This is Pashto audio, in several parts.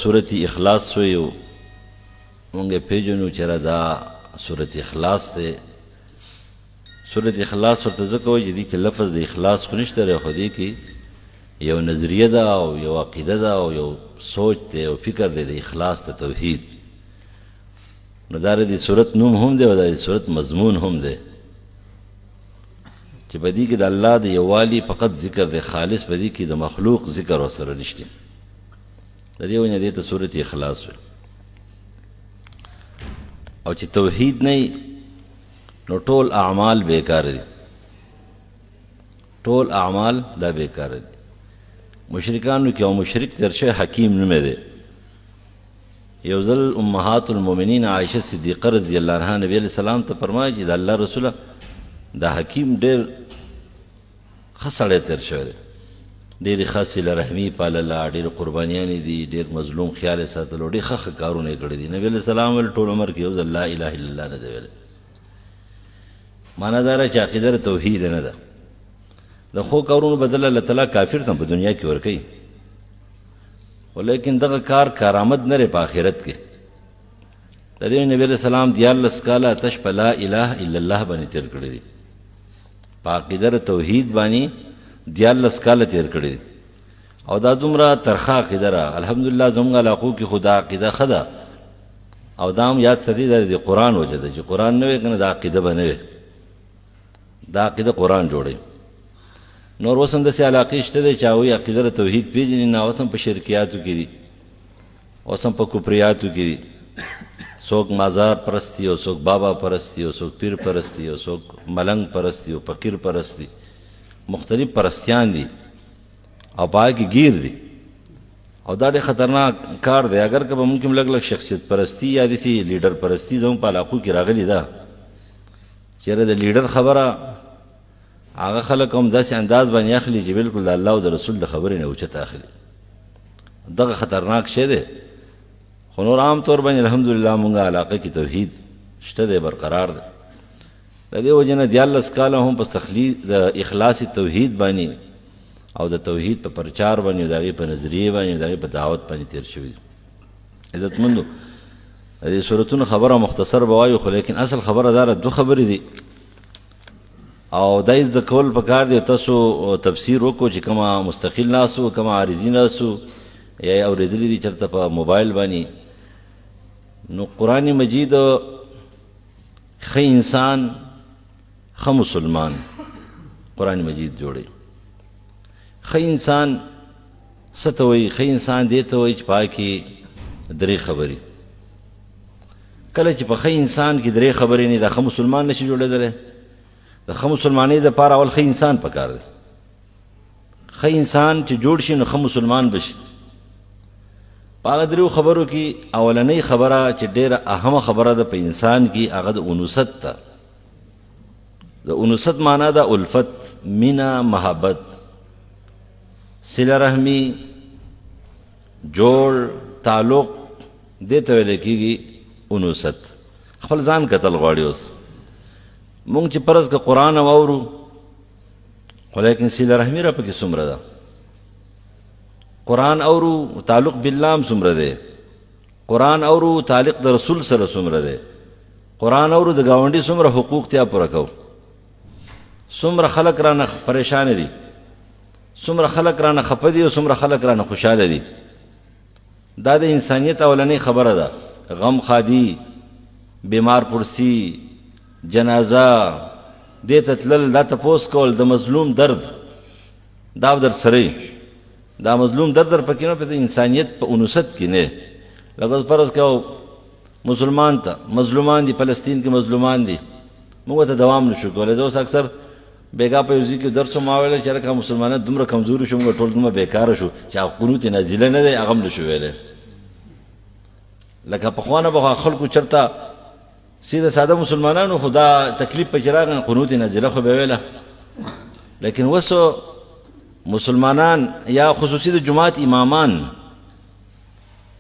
سورة اخلاص سویو مونږ پیژنو چې دا سورة اخلاص ده. سورة اخلاص ورته ځکه وایي چې دې کې لفظ د اخلاص خو نشته دی، خو دې کې یو نظریه ده او یو عقیده ده او یو سوچ دی او فکر دی د اخلاص د توحید. نو دا د سورت نوم هم دی او د سورت مضمون هم دی چې په دې کې د الله د یووالي فقط ذکر دی، خالص په دې کې د مخلوق ذکر ورسره نشته. د دې وجه دې ته سورت اخلاص وایي. او چې توحید نه نو ټول اعمال بیکار دي، ټول اعمال دا بیکار دي. مشرکانو کې او مشرک درشه حکیم نومې دی. یو ځل امهات المؤمنین عائشه صدیقه رضی الله عنها نبی علیہ السلام ته فرمایي چې د الله رسوله دا حکیم ډېر ښه سړی تېر شوی دی، ډېرې ښه صله رحمي پالله، ډېرې قربانیانې دي، ډېر مظلوم خیال یې ساتلو، ډېر ښه ښه کارونه یې کړي دي. نبي علیہ السلام ویل ټول عمر کې یو ځل لا اله الا الله نه دی ویلی. معنا دا ده چې عقیده توحید نه ده. د ښو کارونو بدله الله تعالی کافر ته په دنیا کې ورکوي، ولیکن دغه کار کارآمد نه دی په آخرت کې. د دې نبي علیہ السلام 14 کاله تش په لا اله الا الله باندې تېر کړي دي، په عقیده توحید باندې 14 کاله تېر کړي دي. او دا دومره ترخه عقیده ده. الحمدلله زموږ علاقو کې خدا عقیده ښه ده او دا هم یاد ساتي د قرآن وجه ده چې قرآن نه وي که نه دا عقیده به نه وي، دا عقیده قرآن جوړوي. نور اوس هم داسې علاقې شته دی چې هغوی عقیده توحید پېژني نه، اوس هم په شرکیاتو کې دي، اوس هم په کفریاتو کې دي. څوک مازار پرستی او څوک بابا پرستی او څوک پیر پرستی او څوک ملنګ پرستی او فقیر پرستی، مختلف پرستیان دي او پای کې گیر دي. او دا ډېر خطرناک کار دی. اگر که به ممکن لږ لږ شخصیت پرستی یا داسې لیډر پرستی زموږ په علاقو کې راغلې ده، چېرې د لیډر خبره هغه خلک هم داسې انداز باندې اخلي چې بلکل د الله او د رسول د خبرې نه اوچته اخلي. دغه خطرناک شی دی. خو نور عام طور باندې الحمدلله مونږ علاقه کې توحید شته دی، برقرار دی. د دې وجې نه 14 کاله هم په تخلیص د اخلاص توحید باندې او د توحید په پرچار باندې او د هغې په نظریې باندې د هغې په دعوت باندې تېر شوي دي. عزتمندو، د دې صورتونو خبره مختصر به وایو، خو لیکن اصل خبره دا ده، 2 خبرې دي او دا یې زده کول پکار دی. تاسو تفسیر وکړو چې کومه مستقل ناستو، کومه عارضي ناستو یا یې اورېدلي دي چېرته په موبایل باندې. نو قرآن مجید ښه انسان ښه مسلمان قرآن مجید جوړوي. ښه انسان څه ته وایي؟ ښه انسان دې ته وایي چې پای کې 3 خبرې. کله چې په ښه انسان کې 3 خبرې نه، دا ښه مسلمان نشي جوړېدلی. د ښه مسلمانۍ دپاره اول ښه انسان پکار دی. ښه انسان چې جوړ شي نو ښه مسلمان به شي. په هغه 3 خبرو کې اولنۍ خبره چې ډېره اهمه خبره ده په انسان کې، هغه د انوست ده. د انوست معنا ده الفت، مینه، محبت، صله رحمي، جوړ تعلق، دې ته ویل کېږي انوست. خپل ځان کتل غواړي. اوس مونږ چې فرض که قرآن واورو، خو لیکن صله رحمي را پکې څومره ده؟ قرآن اورو، تعلق بالله هم څومره دی؟ قرآن اورو، تعلق د رسول سره څومره دی؟ قرآن اورو، د ګاونډي څومره حقوق تیا پوره کوو؟ څومره خلک رانه پریشان دي، څومره خلک رانه خفه دي او څومره خلک رانه خوشحاله دي. دا د انسانیت اولنۍ خبره ده. غم خادي، بیمار پرسی، جنازه، دې ته تلل، دا تپوس کول، د مظلوم درد دا در سره، دا مظلوم درد در پکې نه، په انسانیت په انوست کې نه. لکه فرض کړو مسلمان ته مظلومان دي، فلسطین کې مظلومان دي، موږ ته دوام نشو کولی. زه اوس اکثر بیګا په یو ځای کې درس ما ویلی چې هلکه مسلمانان دومره کمزوري شو، موږ ټول دومره بیکاره شو چې هغه قنوت نازله نه دی، هغه هم نشو ویلی. لکه پخوا نه به خلکو چېرته سیده ساده مسلمانانو خو دا تکلیف پکې راغی، قنوت نازله خو به ویله. لیکن اوس مسلمانان یا خصوصي د جماعت امامان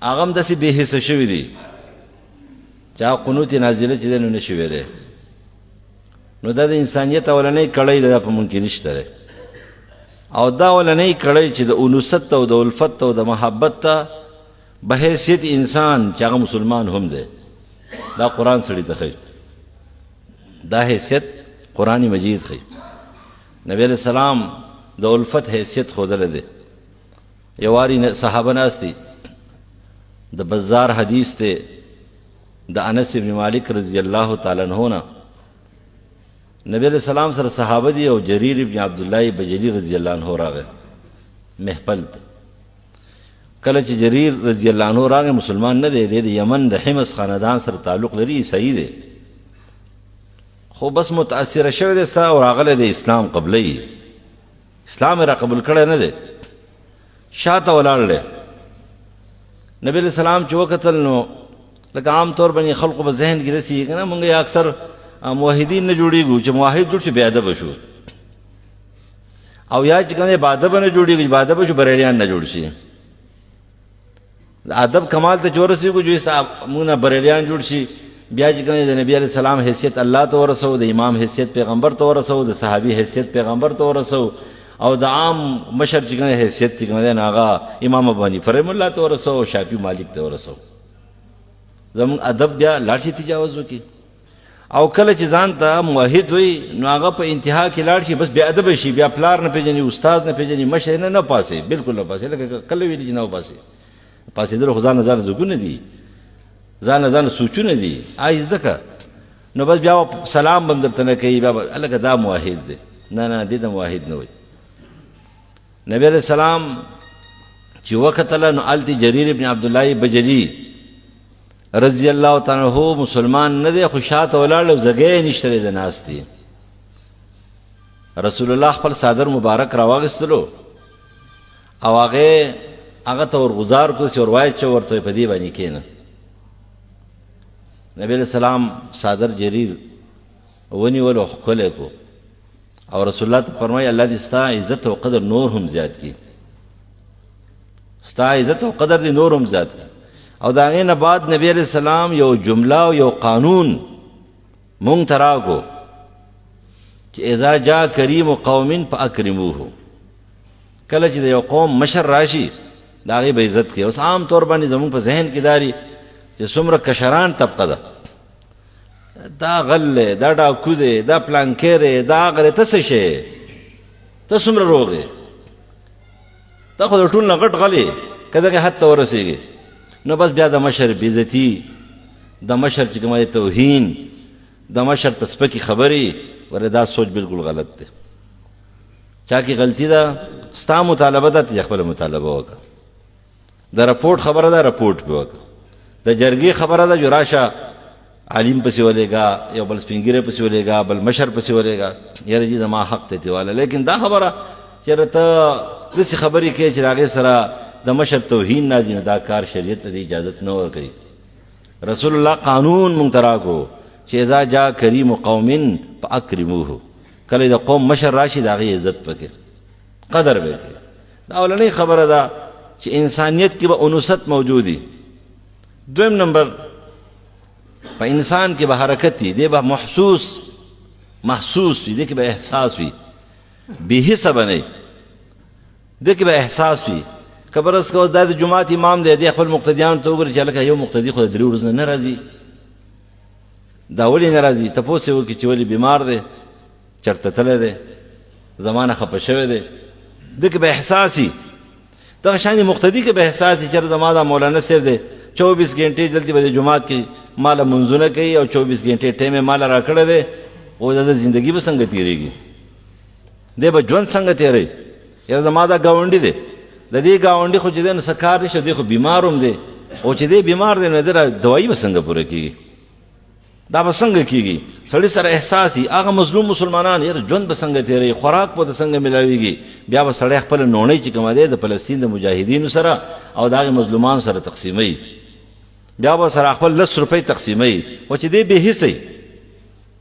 هغه هم داسې بې حسه شوي دي چې هغه قنوت نازله چې دی نو نشي ویلی. نو دا د انسانیت اولنۍ کړۍ ده، دا په مونږ کې نشته دی. او دا ولنۍ کړی چې د انوست او د الفت او د محبت ته بحیثیت انسان چې هغه مسلمان هم دی. دا قرآن سړي ته ښیي، دا حیثیت قرآن مجید ښیي. نبی علیہ السلام د الفت حیثیت ښودلی دی. یو واري صحابه ناست دي، د بزار حدیث دی د انس ابن مالک رضی الله تعالی عنہ نه. نبی علیہ السلام سره صحابه دي او جریر ابن عبدالله بجلی رضی الله عنہ راغی محپل ته. کله چې جریر رضی الله عنہ راغی مسلمان نه دی، د یمن د حمص خاندان سره تعلق لري، عیسائی دی، خو بس متاثر شوی دی سا او راغلی د اسلام قبلی، اسلام را قبول کړی نه دی، شاته ولاړ دی. نبی علیہ السلام چې وکتل نو لکه عام طور باندې خلقو په ذهن کې رسي که نه مونږ اکثر موحدین نه جوړېږو چې موحد جوړ شي بې ادبه شو، او یا چې کنه بادبه نه جوړېږي بادبه شو بریلیان نه جوړ شي. د ادب کمال ته چې ورسېږو چې مونږ نه بریلیان جوړ شي، بیا چې کنه د نبی علیہ السلام حیثیت الله ته ورسو، د امام حیثیت پیغمبر ته ورسو، د صحابي حیثیت پیغمبر ته ورسو، او د عام مشر چې کنه حیثیت چې کنه هغه امام ابو حنیفه رحمه الله ته ورسو، شافعي مالک ته ورسو. زمون ادب بیا لاړ شي تجاوز وکړي، او کله چې ځان ته موحد وي نو هغه په انتها کې لاړ شي، بس بې ادبه شي، بیا پلار نه پېژني، استاد نه پېژني، مشر نه پاسې، بالکل نه پاسې. لکه کله ویلي چې نه پاسې، پاسېدل خو ځان نه ځان زوګونه دي، ځان نه ځان سوچونه دي، زده که نو بس بیا سلام به هم درته نه کوي، بیا لکه دا موحد دی. نه نه، دې ته موحد نه وایي. نبی علیہ السلام چې وکتله نو هلته جریر ابن عبدالله بجلی رضی الله تعالی عنہ مسلمان نه دی، خو شاته ولاړ او زګی نشته دی د ناست دی. رسول الله خپل صادر مبارک راواغېستلو او هغه ته ورغزار کړو چې ورواید چې ورته په دې باندې کښېنه. نبی علیہ السلام صادر جریر ونیول او ښکلی کړو، او رسول الله ته فرمایي الله دې ستا عزت او قدر نور هم زیات کړي، ستا عزت او قدر دې نور هم زیات کړي. او د هغې نه بعد نبی علیہ السلام یو جمله او یو قانون مونږ ته راکړو چې اذا جاء کریم قوم فاکرموه، کله چې د یو قوم مشر راشي د هغې به عزت کړي. اوس عام طور باندې زمونږ په ذهن کې داري چې څومره کشران طبقه ده، دا غل دی، دا ډاکو دی، دا پلانکیر دی، دا هغه دی، ته څه شی، ته څومره روغ یې، ته خو د ټول نه غټ غل یې که دغې حد ته ورسېږې. نو بس بیا د مشر بېعزتي، د مشر چې کومه توهین، د مشر ته سپکې خبرې، ولې دا سوچ بالکل غلط دی. چا کې غلطي ده، ستا مطالبه ده ته خپله مطالبه وکړه، د رپورټ خبره ده رپورټ پې وکړه، د جرګې خبره ده جو راشه عالم پسې ولېږه، یو بل سپین ږیری پسې ولېږه، بل مشر پسې ولېږه، یاره جي زما حق ته تېواله. لیکن دا خبره چېرې ته داسې خبرې کوې چې د هغې سره د مشر توهین نازي، نو دا کار شریعت ته اجازت نه ورکوي. رسول الله قانون مونږ ته راکړو چې اذا جاء کریم قوم فاکرموه، کله د قوم مشر راشي د هغې عزت پکې قدر به کوي. دا اولنۍ خبره ده چې انسانیت کې به انوثت موجودي. دویم نمبر، په انسان کې به حرکت وي، دی به محسوس وي، دی کې به احساس وي، بې حسه به نه وي، دی کې به احساس وي. که برس که دا د جماعت امام دی، دی خپل مقتدیانو ته وګوري چې هلکه یو مقتدي خو د 3 ورځو نه راځي، دا ولې نه راځي؟ تپوس یې وکړي چې ولې بیمار دی، چېرته تللی دی، زمانه خفه شوی دی، دی کې به احساس وي. دغه شان مقتدي کې به احساس وي چې زما دا مولانا صاحب دی 24 غنټې دلته به د جماعت کې ماله منځونه کوي او 24 غنټې ټایم یې ماله را کړی دی، او د زندګي به څنګه تېرېږي، دی به ژوند څنګه تېروي؟ یا زما دا ګاونډي دی، د دې ګاونډي خو چې دی نو څه کار نشته، دی خو بیمار هم دی، او چې دی بیمار دی نو د دوایي به څنګه پوره کېږي؟ دا به څنګه کېږي؟ سړي سره احساس وي. هغه مظلوم مسلمانان یاره ژوند به څنګه تېروي، خوراک به د څنګه میلاویږي؟ بیا به سړی خپله نوڼۍ چې کومه دی د فلسطین د مجاهدینو سره او د هغې مظلومانو سره تقسیموي، بیا به سره خپل 10 روپۍ تقسیموي. او چې دی بې حسه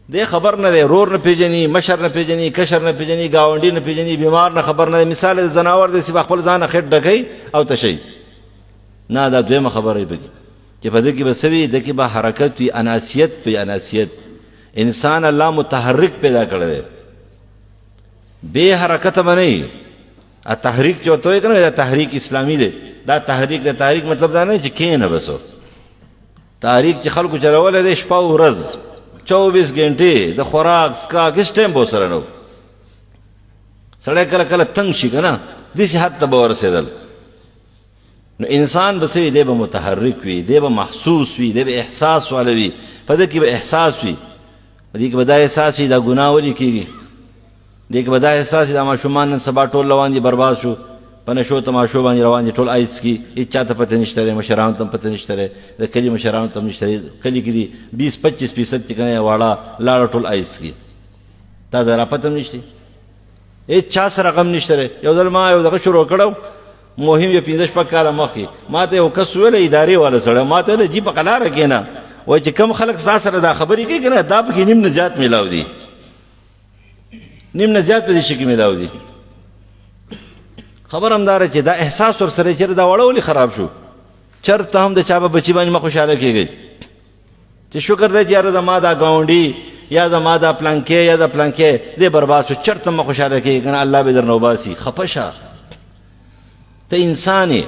دی، خبر نه دی، رور نه پېژني، مشر نه پېژني، کشر نه پېژني، ګاونډي نه پېژني، بیمار نه خبر نه دی. مثال د ځناور دی چې خپل ځان خېټ ډکوي او تشوي. نه، دا دویمه خبره یې پکې چې په دې کې به څه وي، د کې به حرکت وي، اناسیت وي. اناسیت انسان الله متحرک پیدا کړی دی، بې حرکته به نه وي. تحریک چې ورته وایي که نه، دا تحریک اسلامي دی، دا تحریک دی. تحریک مطلب دا نه چې کینه بسو، تحریک چې خلکو چلولی دی شپه او ورځ 24 غنټې د خوراک څښاک هېڅ ټایم به ورسره نه و. سړی کله کله تنګ شي که نه، داسې حد ته به ورسېدل. نو انسان به څه وي، دی به متحرک وي، دی به محسوس وي، دی به احساس والا وي، په ده کې به احساس وي، په دې کې به دا احساس وي دا ګناه ولې کېږي، دې کې به دا احساس وي دا ماشومان نن سبا ټول روان دي برباد شو، په نشو تماشو باندې روان دي، ټول آیس کي، هېڅ چا ته پته نشته دی، مشرانو ته هم پته نشته دی، د کلي مشرانو ته هم نشته دی. کلي کې دي 20-25% چې که نه واړه لاړه ټول آیس کي، تا ته را پته هم نشته، هېڅ چا سره غم نشته دی. یو ځل ما یو دغه شروع کړو مهم یې 15-16 کاله مخکې، ما ته یو کس ویلی ادارې والا سړی، ما ته ویلی جي په قلاره کښېنه، وایي چې کوم خلک ستا سره دا خبرې کوي که نه دا پکې نیم نه زیات میلاو دي، نیم نه زیات په دې شي کې میلاو دي. خبر همداره چې دا احساس ورسره چېرې دا واړه ولې خراب شو، چرته هم د چا په بچي باندې مه خوشحاله کېږئ چې شکر دی چې یاره زما دا ګاونډي یا زما دا پلانکې یا دا پلانکې دی برباد شو، چرته مه خوشحاله کېږي که نه الله به در نه وباسي. خفه شه، ته انسان یې،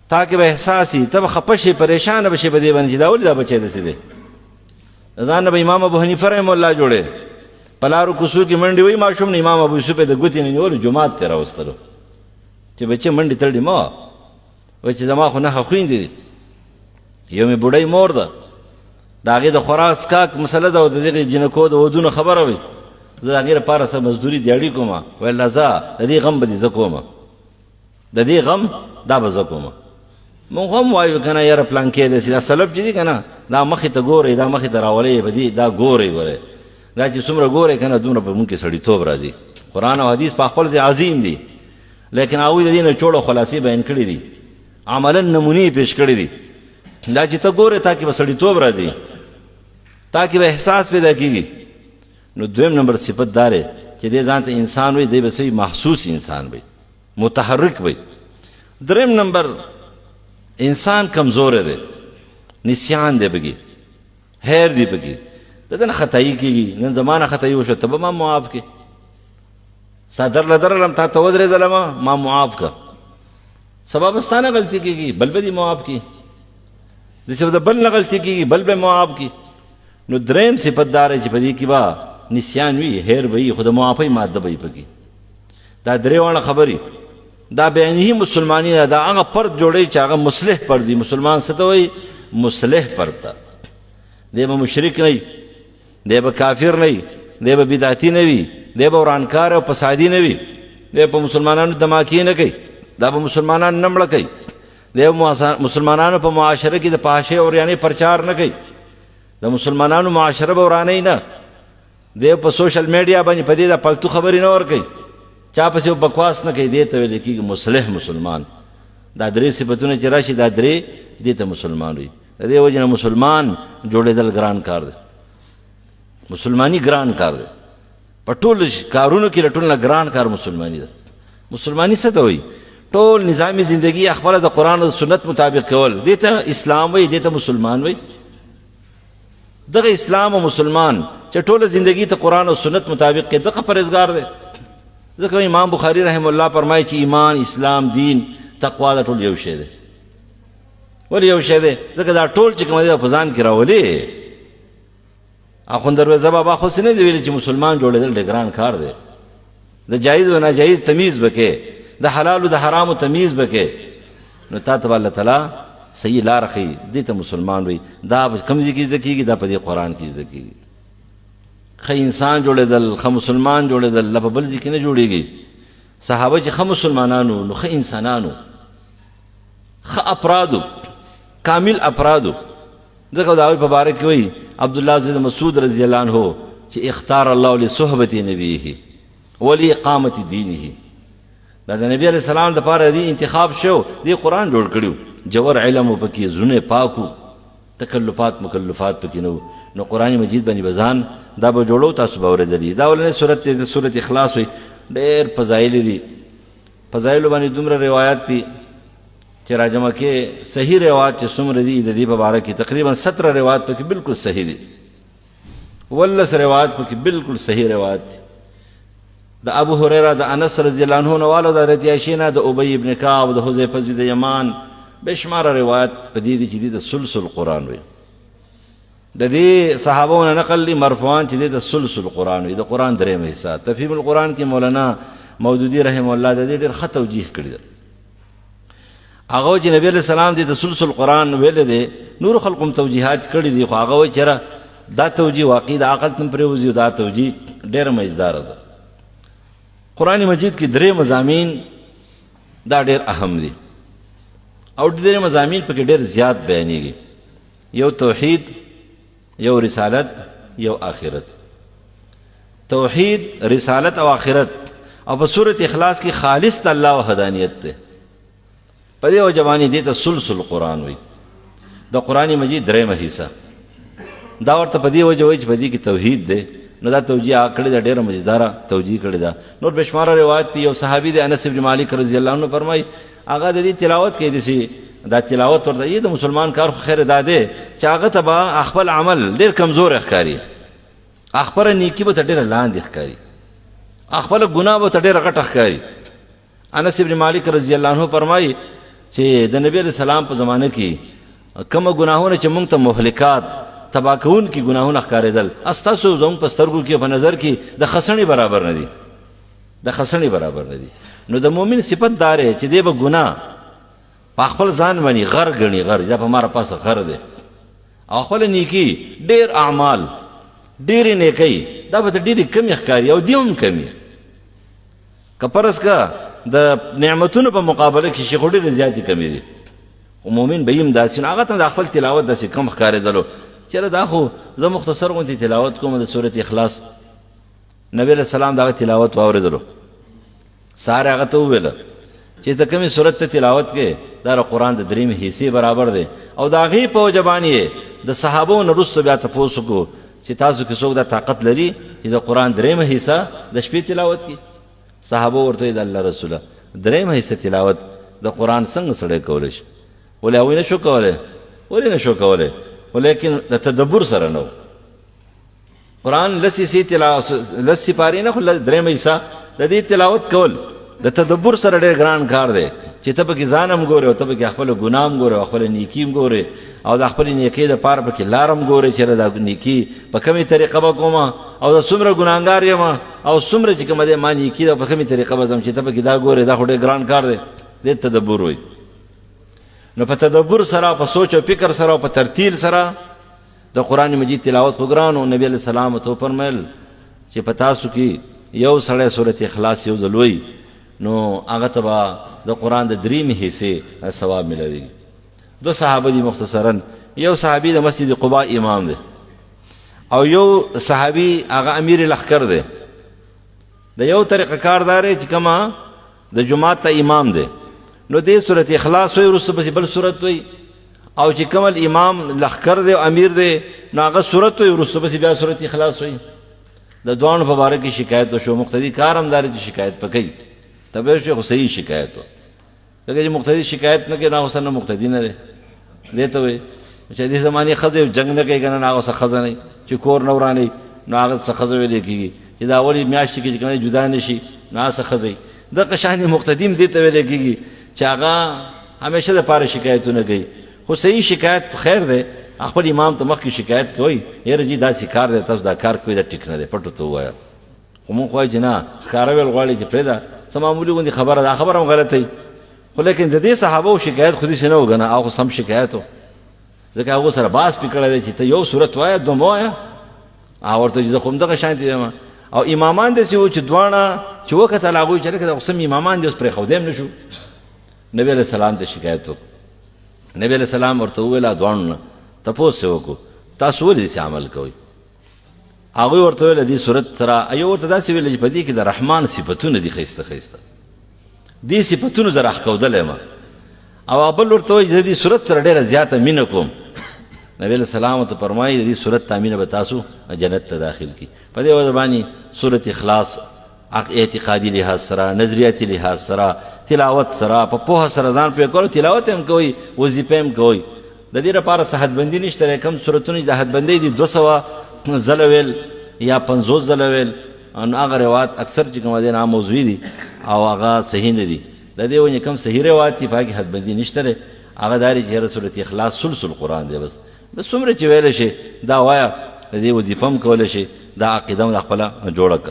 تا کې به احساس وي، ته به خفه شې پریشانه به شې په دې باندې چې دا ولې دا بچی داسې دی. ځان نه به امام ابو حنیفه رحم الله جوړې په لارو کوڅو کې منډې وایي، ماشوم نه امام ابو یوسف یې د ګوتې نه نیولو جومات ته راوستلو چې بچې منډې تړلې مه وایي چې زما خو نښه خویندې دي. یو مې بوډۍ مور ده، د هغې د خوراک څښاک مسله ده او د دغې جنکو د ودونو خبره وي، زه د هغې لپاره څه مزدوري دیاړي کومه، ویل ځه د دې غم به دې زه کومه، د دې غم دا به زه کومه. مونږ هم وایو که نه یاره پلانکې داسې دا سلب چې دي که نه دا مخې ته ګورئ، دا مخې ته راولئ به دي، دا ګورئ ګورئ، دا چې څومره ګورئ که نه دومره په مونږ کې سړیتوب راځي. قرآن او حدیث په خپل ځای عظیم دي، لیکن هغوی د دې نه چوړ او خلاصې بیان کړي دي، عملا نمونې پیش کړي دي. دا چې ته ګورې تا کې به سړیتوب راځي، تا کې به احساس پیدا کېږي. نو دویم نمبر صفت دا دی چې دی ځان ته انسان وي، دی به څه محسوس انسان وي، متحرک وي. دریم نمبر انسان کمزور دی، نسیان دی پکې، هیر دی پکې، دته نه خطایي کېږي. نن زمانه خطایي وشوه ته به ما معاف کړې، ستا درله درلم تا ته ودرېدلمه ما معاف کړه، سبا به ستا نه غلطي کېږي بل به دې معاف کړي، داسې به د بل نه غلطي کېږي بل به معاف کړي. نو دریم صفت دا دی چې په دې کې به نسیان وي، هیر به وي، خو د معافۍ ماده به وي پکې. دا درې واړه خبرې دا بیانې مسلمانی دا هغه فرد جوړوي چې هغه مصلح فرد دی. مسلمان څه ته وایي؟ مصلح فرد ته. دی به مشرک نه وي، دی به کافر نه وي، دی به بدعتي نه وي، دی به ورانکار او فسادي نه وي، دی په مسلمانانو دماکي نه کوي، دا به مسلمانان نه مړه کوي، دی مسلمانانو په معاشره کې د فحاشۍ او ریانۍ پرچار نه کوي، د مسلمانانو معاشره به ورانوي نه، دی په سوشل میډیا باندې په دې د پلتو خبرې نه ورکوي، چا پسې بکواس نه کوي، دې ته ویل کېږي مصلح مسلمان. دا درې صفتونه چې راشي دا درې دې ته مسلمان وي. د دې وجې نه مسلمان جوړېدل ګران کار دی، مسلماني ګران کار دی، په ټولو کارونو کې له ټول نه ګران کار مسلماني ده. مسلماني څه ته وایي؟ ټول نظام زندگی خپله د قرآن او سنت مطابق کول، دې ته اسلام وایي، دې ته مسلمان وایي. دغه اسلام او مسلمان چې ټوله زندگی ته قرآن او سنت مطابق کې دغه پرهیزګار دی. ځکه امام بخاری رحم الله فرمایي چې ایمان، اسلام، دین، تقوا دا ټول یو شی دی. ولې یو شی دی؟ ځکه دا ټول چې کوم دی په ځان کې راولي. اخوند درویزه بابا خو څه نه دی ویلي چې مسلمان جوړېدل ډېر ګران کار دی. د جایز و ناجایز تمیز وکړې، د حلال و د حرامو تمیز وکړې، نو تا ته به الله تعالی صحیح لاره ښیي، دې ته مسلمان وایي. دا کوم ځای کې زده کېږي؟ دا په دې قرآن کې زده کېږي. ښه انسان جوړېدل، ښه مسلمان جوړېدل لا په بل ځای کې نه جوړېږي. صحابه چې ښه مسلمانانو نو ښه انسانانو، ښه افرادو، کامل افرادو. ځکه د هغوی په باره کې وایي عبدالله زید مسعود رضی الله عنه چې اختار الله لصحبت نبیه ولاقامت دینه. دا د نبی علیہ السلام دپاره دی انتخاب شو، دی قرآن جوړ کړیو، جوور علم و پکې، زړونه پاکو، تکلفات مکلفات پکې نه وو. نو قرآن مجید باندې بزان دا به جوړو، تاسو به اورېدلي. دا اولنۍ صورت دی، د صورت اخلاص وایي. ډېر فضایل دي، فضایلو باندې دومره روایات دي چې راجمع کې صحیح روایات چې څومره دي د دې په باره کې تقریبا 17 روایات پکې بالکل صحیح دي، 19 روایات پکې بالکل صحیح روایات دي. د ابو هريره، د انس رضی الله عنه نوالو، د حضرت عائشې نه، د ابی ابن کعب، د حذیفه د یمان، بشماره روایت په دې دي چې د سلسل قرآن وي. د دې صحابهونو نقل دي مرفوعان چې د سلسل قرآن وي، د قرآن درېیمه حصہ. تفهیم القرآن کې مولانا مودودی رحم الله د دې ډېر ښه توجیه کړی ده. هغه چې نبی علیہ السلام د سلسل قرآن ویل دي، نور خلقم توجیهات کړي دي، خو هغه وایي چې دا توجیه واقعي د عقل تم پرېوځي، دا توجیه ډېره مزدار ده. قرآن مجید کې درې مضامین دا ډېر اهم دي او ډېر مضامین پکې ډېر زیات بیانېږي. یو توحید، یو رسالت، یو آخرت. توحید، رسالت او آخرت. او په سورۃ اخلاص کې خالص د الله وحدانیت ده. په دې وجه باندې دې ته سلسل قرآن وایي. د قرآن مجید درېیمه حصہ دا ورته په دې وجه وایي چې په دې کې توحید ده. نو دا توجیه کړې ده، ډېره مزیداره توجیه کړې ده. نور بشماره روایت دي. یو صحابي د انس بن مالک رضی الله عنه فرمایي هغه د دې تلاوت کوي، داسې دا تلاوت ورته یې د مسلمان کار خو خیر دا دی چې هغه ته به خپل عمل ډېر کمزور ښکاري، خپله نیکي به ته ډېره لاندې ښکاري، خپله ګناه به ته ډېره غټه ښکاري. انس بن مالک رضی الله عنه فرمایي چې د نبی علیہ السلام په زمانه کې کومه ګناهونه چې موږ ته مهلکات تباه کوونکي ګناهونه ښکارېدل، ستاسو زموږ په سترګو کې په نظر کې د خسنې برابر نه دي، د خسنې برابر نه دي. نو د مؤمن صفت دا دی چې دی به ګناه په خپل ځان باندې غر ګڼي، غر دا په ماره پاسه غر دی، او خپله نیکي ډېر اعمال ډېرې نیکۍ دا به ته ډېرې کمې ښکاري او دې هم کمې. که فرض که د نعمتونو په مقابله کې شي خو ډېرې زیاتې کمې دي. خو مؤمن به یې هم داسې نو هغه ته د خپل تلاوت داسې کم ښکارېدلو. چېرې دا خو زه مختصر غوندې تلاوت کوم د سورت اخلاص. نبی علیہ السلام د هغه تلاوت واورېدلو، سهار هغه ته وویله چې ته کومې سورت ته تلاوت کې دا د قرآن د درېیمې حصې برابر دی. او د هغې په وجه باندې د صحابو نه وروسته بیا تپوس وکړو چې تاسو کې څوک دا طاقت لري چې د قرآن درېیمه حصه د شپې تلاوت کړي. صحابو ورته وایي د الله رسوله درېیمه حصه تلاوت د قرآن څنګه سړی کولی شي؟ ولې هغوی نه شو کولی؟ ولې نه شو کولی؟ ولیکن د تدبر سره نه و. قرآن لس سپارې نه خو درېیمه حصه د دې تلاوت کول د تدبر سره ډېر ګران کار دی چې ته پکې ځان هم ګورې او ته پکې خپله ګناه هم ګورې او خپله نیکي هم ګورې او د خپلې نیکۍ دپاره پکې لار هم ګورې چې دا نیکي په کومې طریقه به کومه او د څومره ګناهګار یم او څومره چې کومه دی ما نیکي ده په کومې طریقه به ځم چې ته پکې دا ګورې. دا خو ډېر ګران کار دی، دې تدبر وایي. نو په تدبر سره، په سوچ او فکر سره او په ترتیل سره د قرآن مجید تلاوت خو ګران و. نبی علیہ السلام ته وفرمیل چې په تاسو کې یو سړی سورت اخلاص یو ځل وایي نو هغه ته به د قرآن د درېیمې حصې ثواب ملوي. دو صحابه دي مختصرا. یو صحابي د مسجد قباء امام دی او یو صحابي هغه امیر لښکر دی. د یو طریقه کار دا دی چې کومه د جماعت ته امام دی نو دې سورت اخلاص وایي، وروسته پسې بل سورت وایي، او چې کوم امام لښکر دی او امیر دی نو هغه سورت وایي، وروسته پسې بیا سورت اخلاص وایي. د دواړو په باره کې شکایت وشو. مقتدي کار هم دا دی چې شکایت به کوي، ته به شي خو صحیح شکایت و. ځکه چې مقتدي شکایت نه کوي نو هغه سره مقتدي نه دی. دې ته وایي چې دې زمانې ښځې جنګ نه کوي که نه هغه څه ښځه نه چې کور نه ورانوي نو هغه څه ښځه ویلی کېږي، چې دا اولې میاشتې کې چې کوم جدا نه شي نو هغه څه ښځه وي. دغه شان مقتدي هم دې ته ویلی کېږي چې هغه همیشه دپاره شکایتونه کوي. خو صحیح شکایت خیر دی، خپل امام ته مخکې شکایت کوئ یاره جي داسې کار دی، تاسو دا کار کوئ دا ټیک نه دی، پټو ته ووایه. خو مونږ خو وایو چې نه ښکاره ویل غواړي چې پرېږده څه معمولي غوندې خبره ده، خبره هم غلطه وي. خو لیکن د دې صحابو شکایت خو داسې نه و که نه، هغه خو سم شکایت و. ځکه هغو سره بحث پې کړی دی چې ته یو صورت وایه دوه مه وایه. هغه ورته چې زه خو همدغه شانتې یم. او امامان داسې وو چې دواړه چې وکتل هغوی چې لکه د قسم امامان دي اوس پرېښودی هم نه شو. نبی علیہ السلام ته شکایت وکړو. نبی علیہ السلام ورته وویل دواړو نه تپوس یې وکړو تاسو ولې داسې عمل کوئ؟ هغوی ورته ویل دې صورت سره یو ورته داسې ویل چې په دې کې د رحمان صفتونه دي ښایسته ښایسته، دې صفتونو زه راښکودلی یم. او بل ورته وایي زه دې صورت سره ډېره زیاته مینه کوم. نبی علیہ السلام ورته فرمایي د دې صورت ته مینه به تاسو جنت ته داخل کړي. په دې وجه باندې صورت اخلاص اعتقادي لحاظ سره، نظریاتي لحاظ سره، تلاوت سره، په پوهه سره ځان پرې کولو، تلاوت هم کوئ، وظیفه هم کوئ. د دې لپاره څه حدبندي نشته. کوم صورتونه د حدبندۍ دي 200 ځله ویل یا 50 ځله ویل ان هغه روایت اکثر چې کوم دي نه موضوعي دي او هغه صحیح نه دي. د دې ونې کم صحیح روایت دي پاکي حد بندي نشته هغه داري چې سورۃ اخلاص سلسل قرآن دی بس څومره چې ویل شي دا وایا د دې وظیفه هم کول شي دا عقیده د خپل جوړه ک.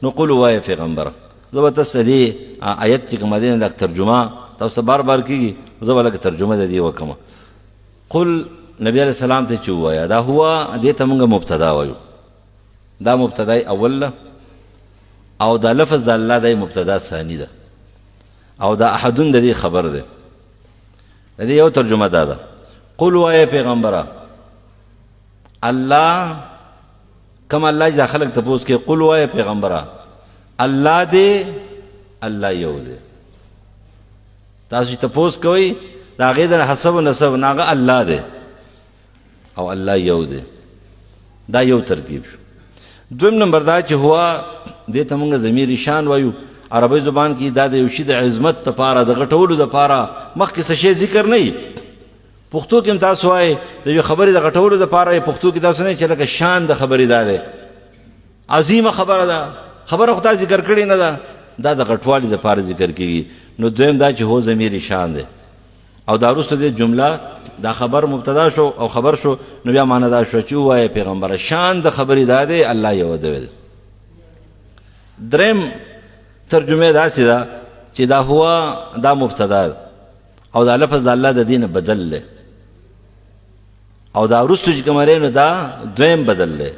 نو قول وای پیغمبر زه تاسو دې آیت چې کوم دي د ترجمه تاسو بار بار کیږي زه ولکه ترجمه د دې وکم. قل نبی علیہ السلام ته چې وایا دا هوا دې ته موږ مبتدا وایو دا مبتدا اول او دا لفظ د الله د مبتدا ثانی ده او دا احدن د دې خبر ده. د دې یو ترجمه ده قل وای پیغمبره الله کما الله چې خلق ته پوښت کې قل وای پیغمبره الله دې الله یو دې. تاسو ته پوښت کوئ دا غیر د حسب و نسب ناغه الله دې او الله یو دې دا یو ترکیب. دویم نمبر دا چې هوا دې ته موږ ضمیر شان وایو عربی زبان کې دا د یو شي د عظمت لپاره د غټولو لپاره مخکې څه شی ذکر نه وي. پښتو کې تاسو وایي د یو خبرې د غټولو لپاره پښتو کې تاسو نه چې لکه شان د خبرې دا ده عظیمه خبره ده خبره خو تاسو ذکر کړی نه ده دا د غټوالي لپاره ذکر کیږي. نو دویم دا چې هو ضمیر شان ده او دا وروسته د جمله دا خبر مبتدا شو او خبر شو نو بیا معنا دا شو چې وایي پیغمبر شان د خبرې دا ده الله یو ده. دریم ترجمه دا چې دا چې دا هو دا مبتدا او دا لفظ د الله د دین بدل له او دا وروسته چې کومه نو دا دویم بدل له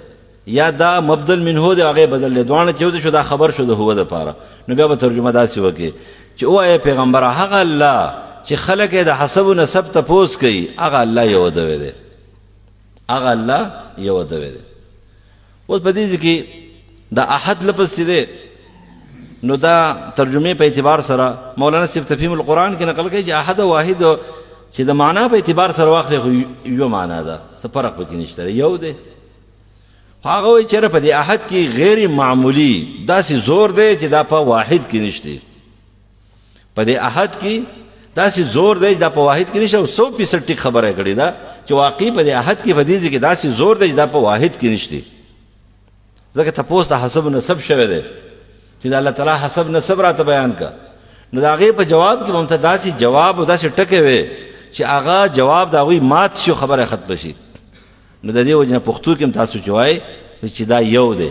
یا دا مبدل منه دی هغه بدل له دوانه چې شو دا خبر شو د هو د پاره. نو بیا به ترجمه دا سی وکي چې او پیغمبر هغه الله چې خلک د حسب و نسب ته پوس کوي هغه الله یو دی هغه الله یو دی. اوس په دې کې دا احد لفظ چې دی نو دا ترجمه په اعتبار سره مولانا صاحب تفهیم القرآن کې نقل کوي چې احد واحد چې د معنا په اعتبار سره واخلي یو معنا ده څه فرق پکې نشته یو دی. هغه وایي چې په دې احد کې غیر معمولی داسې زور دی چې دا په واحد کې نشته. په دې احد کې داسې زور دی دا په واحد کې نشته او 100% ټیک خبره کړې ده چې واقعي په دې احد کې په دې کې داسې زور دی دا په واحد کې نشته. ځکه تاسو ته حسب نسب شوه دی چې الله تعالی حسب نسب راته بیان کا نو دا غي په جواب کې ممتداسي جواب او داسې ټکه وي چې هغه جواب دا غوي مات شو خبره ختم شي. نو د دې وجنه پښتو کې تاسو چوي چې دا یو دی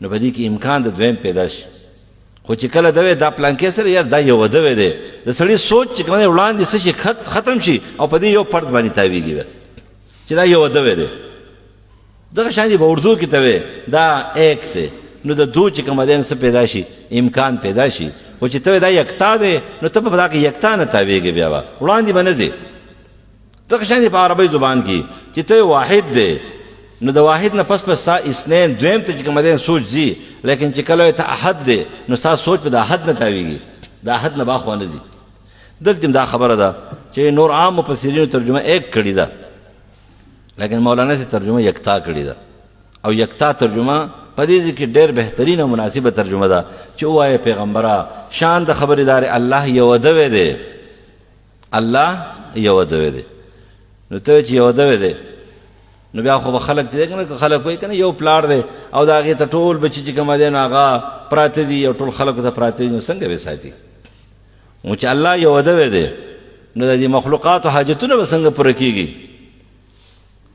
نو په دې کې امکان د دویم پیدا شي. خو چې کله دوی دا پلان کې سره یار دا یو دوی دی د سړي سوچ چې کومه وړاندې څه شي ختم شي او په دې یو پرد باندې تاویږي چې دا یو دوی دی. دغه شان دی په اردو کې ته دا ایک دی نو د دو چې کوم دین څه پیدا شي امکان پیدا شي او چې ته دا یکتا دی نو ته په دا کې یکتا نه تاویږي بیا وړاندې بنځي. دغه شان دی په عربی زبان کې چې ته واحد دی نو د واحد نه پس تا اثنين دویم ته چې کوم دین سوچ زی لیکن چې کله ته احد دی نو تاسو سوچ په د احد نه تاویږي د احد نه باخ ونه زی. دلته دا خبره ده چې نور عام مفسرین ترجمه ایک کړی ده لیکن مولانا سے ترجمه یکتا کړی ده او یکتا ترجمه په دې کې ډېر بهترین او مناسبه ترجمه ده چې وایي پیغمبره شان د خبردار الله یو دوی دی الله یو دوی دی. نو ته چې یو دوی دی نو بیا خو خلک دې کنه خلک وایي کنه یو پلاړ دی او دا غي ته ټول بچی چې کوم دی نو هغه پراته دي او ټول خلک ته پراته دي نو څنګه وساتي. او چې الله یو دوی دی نو د دې مخلوقات حاجتونه به څنګه پوره کیږي.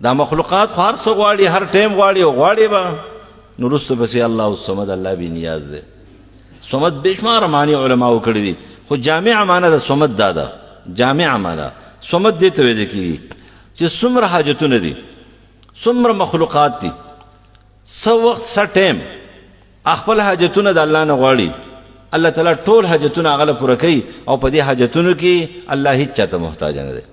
دا مخلوقات خو هر څه غواړي هر ټیم غواړي او غواړي به نو رسو بس الله الصمد الله بی نیاز دی. صمد بشمار معنی علماء کړی دي خو جامع معنی د صمد دادا جامع معنی صمد دې ته ویل کیږي چې څومره حاجتونه دي څومره مخلوقات دي څو وخت څه ټیم خپل حاجتونه د الله نه غواړي الله تعالی ټول حاجتونه هغه پوره کوي او په دې حاجتونو کې الله هیڅ چاته محتاج نه دی.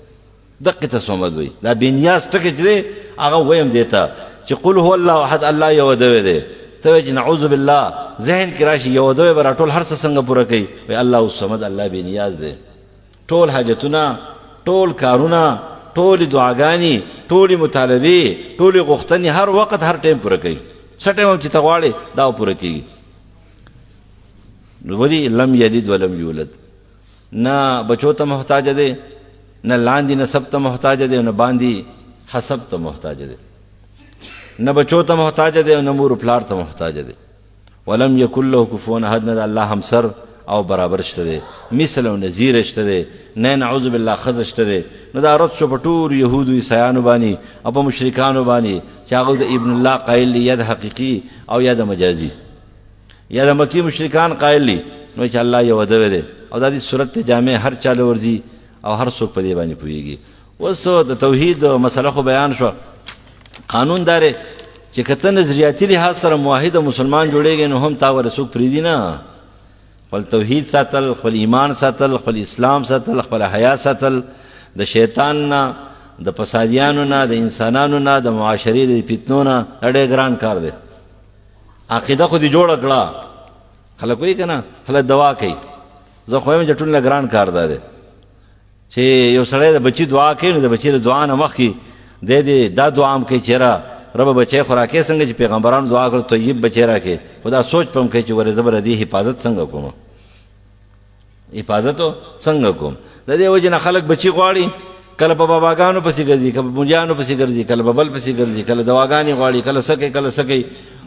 دقه ته صمد وي دا بی نیاز ټکه چې هغه ویم دیتا چې قل هو الله احد الله یو دوی دی ته چې نعوذ بالله ذهن کې راشي یو دوی بر ټول هر څه څنګه پوره کوي وي الله الصمد الله بی نیاز دی. ټول حاجتونه ټول کارونه ټول دعاګانی ټول مطالبه ټول غوښتنې هر وخت هر ټیم پوره کوي څه ټیم چې تغواړي دا پوره کوي. ولی لم یلد ولم یولد نه بچو ته محتاج دی نه لاندې نسب ته محتاج دی نه باندې حسب ته محتاج دی نه بچو ته محتاج دی نه مور پلار ته محتاج دی ولم یکن له کفوا احد، نه د الله همسر او برابر شته دی، مثل او نظیر شته دی، نه نعوذ بالله خز شته دی. نو دا رد شو په ټول یهودو عیسایانو باندې او په مشرکانو باندې چې هغه د ابن الله قایل دی، یا د حقیقي او یا د مجازي، یا د مکی مشرکان قایل دی. نو چې الله یو دی دی او دا دې صورت جامع هر چاله ورځي او هر څوک په دې باندې پوهیږي. اوس د توحید مسله خو بیان شو. قانون دار چې کته نظریاتي لحاظ سره موحد مسلمان جوړیږي نو هم تا ور څوک پریدي نه. خپل توحید ساتل، خپل ایمان ساتل، خپل اسلام ساتل، خپل حیا ساتل، د شیطان نه، د فسادیانو نه، د انسانانو نه، د معاشري د فتنو نه ډېر ګران کار دی. عقیده خو دې جوړه کړه، خلک وایي که نه خلک دعا کوي. زه خو یم چې ټول ګران کار دا دی چې یو سړی د بچي دعا کوي نو د بچي د دعا نه مخکې دی دا دعا هم کوي چې یاره رب بچی خو راکې څنګه چې پیغمبرانو دعا کړو طیب بچی راکې، خو دا سوچ په هم کوي چې ورې زه به د دې حفاظت څنګه کوم، حفاظت څنګه کوم. د دې وجې نه خلک بچي غواړي، کله په باباګانو پسې ګرځي، کله په مونجیانو پسې ګرځي، کله په بل پسې ګرځي، کله دواګانې غواړي، کله څه کوي کله څه کوي.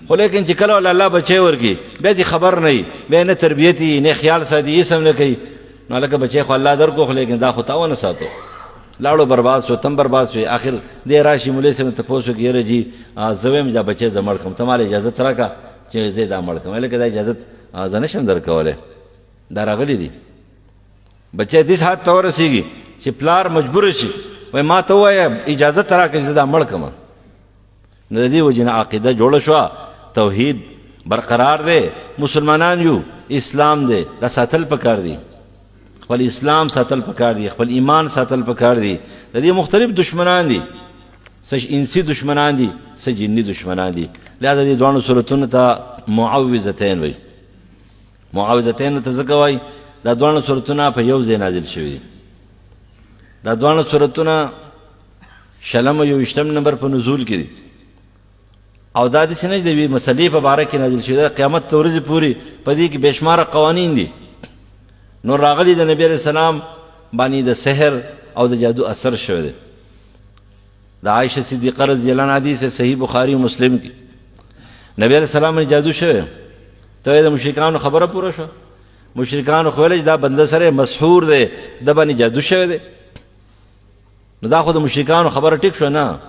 خو لیکن چې کله الله بچی ورکړي بیا دې خبر نه وي، بیا نه تربیت یې نه خیال ساتي، هېڅ هم نه کوي. نو هلکه بچی خو الله درکړو، خو لیکن دا خو تا ونه ساتو، لاړو برباد شو، تم برباد شوې. آخر دې راشي مولوي صاحب ته تپوس وکړي یاره جي زه وایم دا بچی زه مړ کړم، ته ماله اجازت راکړه چې زه دا مړ کړم. هلکه دا اجازت زه نه شم درکولی، دا راغلی دي. بچی دېس حد ته ورسېږي چې پلار مجبور شي وایي ما ته ووایه اجازت راکړه چې زه دا مړ کړم. نو د دې وجې نه عقیده جوړه شوه، توحید برقرار دی، مسلمانان یو، اسلام دی، دا ساتل پکار دی. خپل اسلام ساتل پکار دی، خپل ایمان ساتل پکار دی. د دې مختلف دشمنان دي، څه انسی دشمنان دي، څه جنی دشمنان دي. لہذا دې دوانو صورتونو ته معوذتین وایي. معوذتین ته ځکه وایي دا دوانو صورتونه په یو ځای نازل شوي دي. دا دوانو صورتونه 21 نمبر په نزول کې دي او دا داسې نه چې د یوې مسلې په باره کې نازل شوي، دا قیامت ته ورځې پورې په دې کې بېشماره قوانین دي. نور راغلی د نبی علیہ السلام باندې د سحر او د جادو اثر شوی دی. د عائشہ صدیقہ رضی اللہ عنہا حدیث صحیح بخاری و مسلم کی، نبی علیہ السلام باندې جادو شوی. ته د مشرکانو خبره پوره شوه، مشرکانو خو ویل چې دا بنده سره مسحور دی، د باندې جادو شوی دی. نو دا خو د مشرکانو خبره ټیک شوه نه.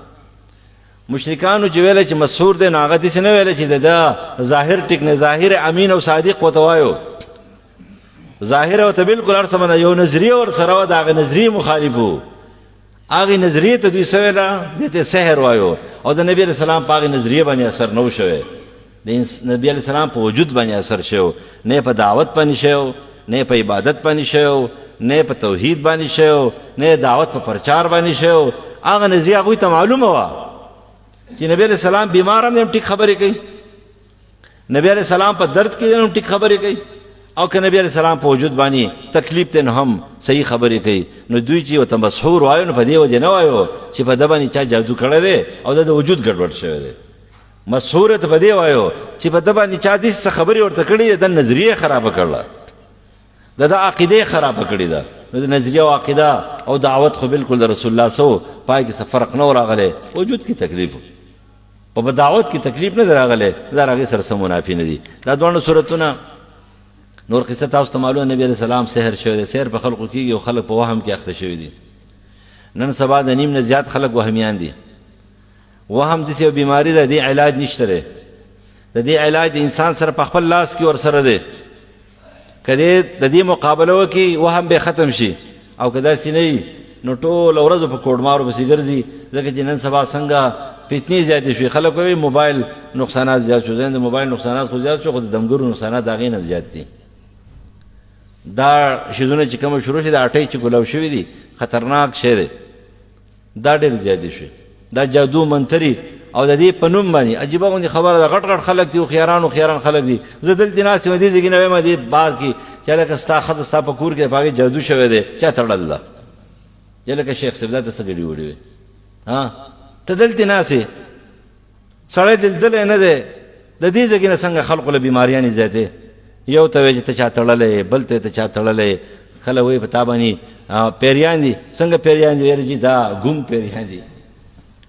مشرکانو چې ویل چې مسحور دی نو هغه داسې نه ویل چې د ظاهر ټیک نه، ظاهر امین او صادق ورته وایو، ظاهر او ته بالکل هر څه باندې یو نظریه ورسره وه، د هغې نظریې مخالف و. هغې نظریې ته دوی څه ویله، دې ته سحر وایو. او د نبي علیه السلام په هغې نظریې باندې اثر نه و شوی، د نبي علیه السلام په وجود باندې اثر شوی، نه په دعوت باندې شوی، نه په عبادت باندې شوی، نه په توحید باندې شوی، نه دعوت په پرچار باندې شوی. هغه نظریه هغوی ته معلومه وه چې نبی علیه السلام بیمار هم دی هم ټیک خبرې کوي، نبی علیه السلام په درد کې دی هم ټیک خبرې کوي، او که نبی علیہ السلام په وجود باندې تکلیف ته هم صحیح خبرې کوي. نو دوی چې ورته مسحور وایو نو په دې وجه نه وایو چې په ده باندې چا جادو کړی دی او د وجود ګډوډ شوی دی. مسحور ته په دې وایو چې په ده باندې چا داسې څه خبرې ورته کړي دي، د نظریه خرابه کړله، د عقیده خرابه کړې ده. نو د نظریه او عقیده او دعوت خو بالکل د رسول الله سو پای کې څه فرق نه راغلی. وجود کې تکلیف او په دعوت کې تکلیف نه راغلی، دا هغې سره څه منافي نه دي. دا دوه صورتونه نور قصه تاسو ته معلومه. نبی علیہ السلام سحر شوی دی، سحر په خلقو کېږي او خلق په وهم کې اخته شوي دي. نن سبا د نیم نه زیات خلق وهمیان دي. وهم داسې یو بیماري ده، دې علاج نشته دی. د دې علاج د انسان سره په خپل لاس کې ورسره دی. که د دې مقابله وکړي وهم به ختم شي، او که داسې نه وي نو ټوله ورځ په کوډمارو پسې ګرځي. ځکه چې نن سبا څنګه فتنې زیاتې شوې، خلک وایي موبایل نقصانات زیات شو. د موبایل نقصانات خو زیات شو، خو د دمګرو نقصانات د هغې نه زیات دي. دا شیزونه چې کومه شروع شي، د اټۍ چې ګلو شوي دي خطرناک شی دی، دا ډېر زیاتې شوي. دا جادو منتري او د دې په نوم باندې عجیبه غوندې خبره ده. غټ غټ خلک دي، هوښیاران خلک دي. زه دلته ناست یم دې ځای کې نه وایم دې باغ کې چې هلکه ستا ښځه ستا په کور کې په هغې جادو شوی دی، چا تړل ده؟ یا لکه شیخ صاحب دا ته څه ګډې وړې وې؟ ته دلته ناست یې، سړی دلدلی نه دی. د دې ځای کې نه څنګه خلقو له بیماریانې زیاتې؟ یو ته وایي چې ته چا تړلی، بل ته چا تړلی. خلک وایي په تا باندې پیریان دي. څنګه پیریان دي؟ ویل جي دا ګم پیریان دي.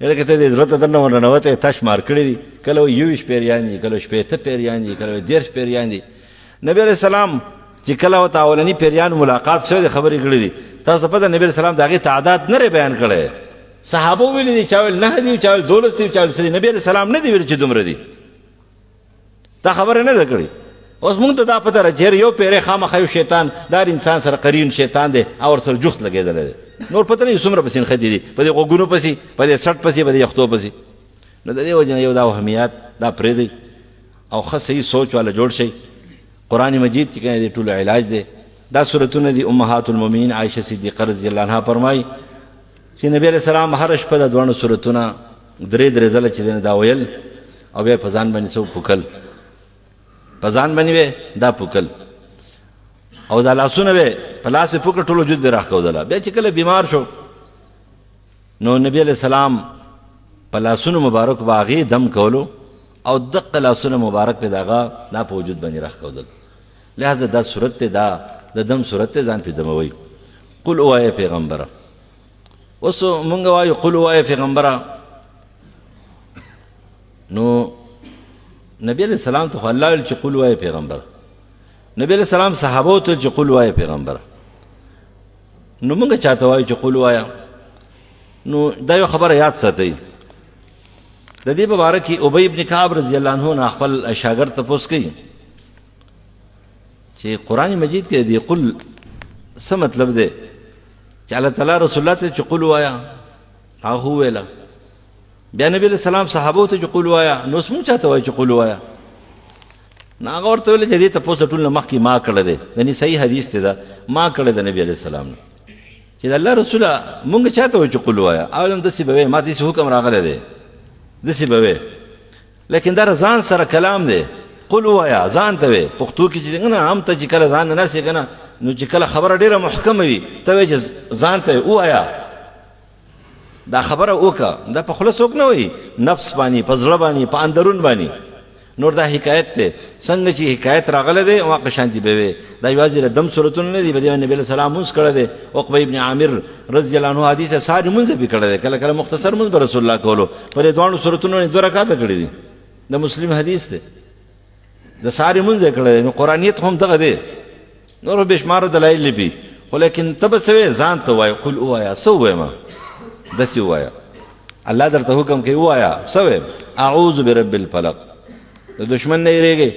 لکه ته دې زړه ته دننه ورننوتی تش مار کړي دي، کله 21 پیریان دي، کله 80 پیریان دي، کله 13 پیریان دي. نبی علیہ السلام چې کله ورته اولني پیریان ملاقات شوی دی خبرې کړي دي، تاسو پته نبی علیہ السلام د هغې تعداد نه بیان کړی. صحابه ویلي دي، چا ویل 9 دي، چا ویل 12 دي، چا ویل 6 دي. نبی علیہ السلام نه دی ویلي چې دومره دي، دا خبره نه ده کړې. اوس موږ ته دا پته ده چې یو پیری خامخا یو شیطان دار انسان سره قرین شیطان دی او ورسره جوخت لګېدلی دی، نور پته نه څومره پسې نښتي دي، په دې غوږونو پسې، په دې سټ پسې، په دې یختو پسې. نو د دې وجې نه یو دا وهمیات دا پرېږدئ او ښه صحیح سوچ والا جوړ شئ. قرآن مجید چې کوم دی ټولو علاج دی. دا صورتونه دي امهات المؤمنین عایشه صدیقه رضی الله عنها فرمایي چې نبی علیہ السلام هره شپه د دواړو صورتونه درې ځله چې دی دا ویل او بیا په ځان باندې څه پوکل، په ځان باندې دا پوکل او دا لاسونه به په لاس یې پوکل، ټول وجود به راښکودله. بیا چې کله بیمار شو نو نبی علیہ السلام په لاسونو مبارک به هغې دم کولو او دقه لاسونه مبارک پې د هغه دا په وجود باندې راښکودل. لہذا دا صورت دی، دا د دم صورت دی، ځان پې دموئ. قل ووایه پیغمبره. اوس مونږ وایو قل ووایه پیغمبره، نو نبی علیہ السلام ته خو الله ویل چې قل وایه پیغمبره، نبی علیہ السلام صحابو ته چې قل وایه پیغمبره، نو مونږ چاته وایو چې قل وایه. نو دا یو خبره یاد ساتئ، د دې په باره کې ابی ابن کعب رضی الله عنه نه خپل شاګرد تپوس کوي چې قرآن مجید کې دې قل څه مطلب دی چې الله تعالی رسول الله ته چې قل وایه، هغه وویله. بیا نبی علیہ السلام صحابو ته چې قل وایه، نو اوس مونږ چاته وایو چې قل وایه. نو هغه ورته ویل چې دې تپوس د ټول نه مخکې ما کړی دی، یعنې صحیح حدیث دی دا، ما کړی د نبی علیہ السلام نه چې د الله رسوله مونږ چاته وایو چې قل وایه. اول هم داسې به وی، ما ته هېڅ حکم راغلی دی، داسې به وی، لیکن دا ځان سره کلام دی. قل وایه ځان ته وی، پښتو کې چې نه هم ته چې کله ځان نه ناست یې که نه، نو چې کله خبره ډېره محکمه وي ته وایې چې ځان ته ووایه، دا خبره وکړه. دا په خوله څوک نه وایي، نفس باندې، په زړه باندې، په اندرون باندې. نور دا حکایت دی، څنګه چې حکایت راغلی دی هغه شانتي به وي. دا یوازې د دم صورتونه نه دي، په دې باندې نبي علیه السلام مونځ کړی دی. عقبه ابن عامر رضی الله عنه حدیث ساري مونځ پې کړی دی، کله کله مختصر مونځ به رسول الله کولو، په دې دواړو صورتونو باندې 2 رکعاته کړي دي. د مسلم حدیث دی، د ساري مونځ یې کړی دی. نو قرآنیت هم دغه دی، نور بې شماره دلایل دي، خو لیکن ته به څه وایې، ځان ته وایې قل ووایه. څه ووایم؟ داسې ووایه، الله درته حکم کوي ووایه. څه وایم؟ اعوذ برب الفلق. د دشمن نه یېرېږئ،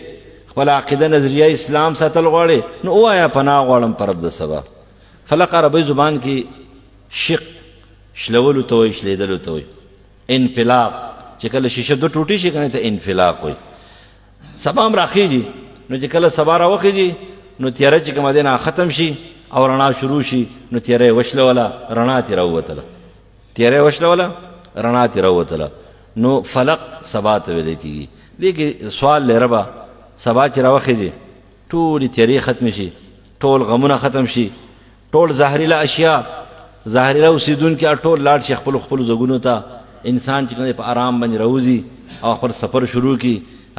خپل عقیده نظریه اسلام ساتل غواړې، نو ووایه پناه غواړم په رب د سبا. فلق عربی زبان کې شق شلولو ته وایي، شلیدلو ته وایي. انفلاق چې کله شیشه 2 ټوټې شي که نه ته انفلاق وایي. سبا هم راخیږي، نو چې کله سبا راوخیږي نو تیاره چې کومه دی نه ختم شي او رڼا شروع شي، نو تیاره یې وشلوله، رڼا ترې راووتله، تیاره یې وشلوله، رڼا ترې راووتله. نو فلق سبا ته ویلی کېږي. دې کې سوال دی ربه، سبا چې راوخیږي ټولې تیارې ختمې شي، ټول غمونه ختم شي، ټول زهریله اشیا، زهریله اوسېدونکي ټول لاړ شي خپلو خپلو ځګونو ته. انسان چې کوم دی په آرام باندې راوځي او خپل سفر شروع کړي،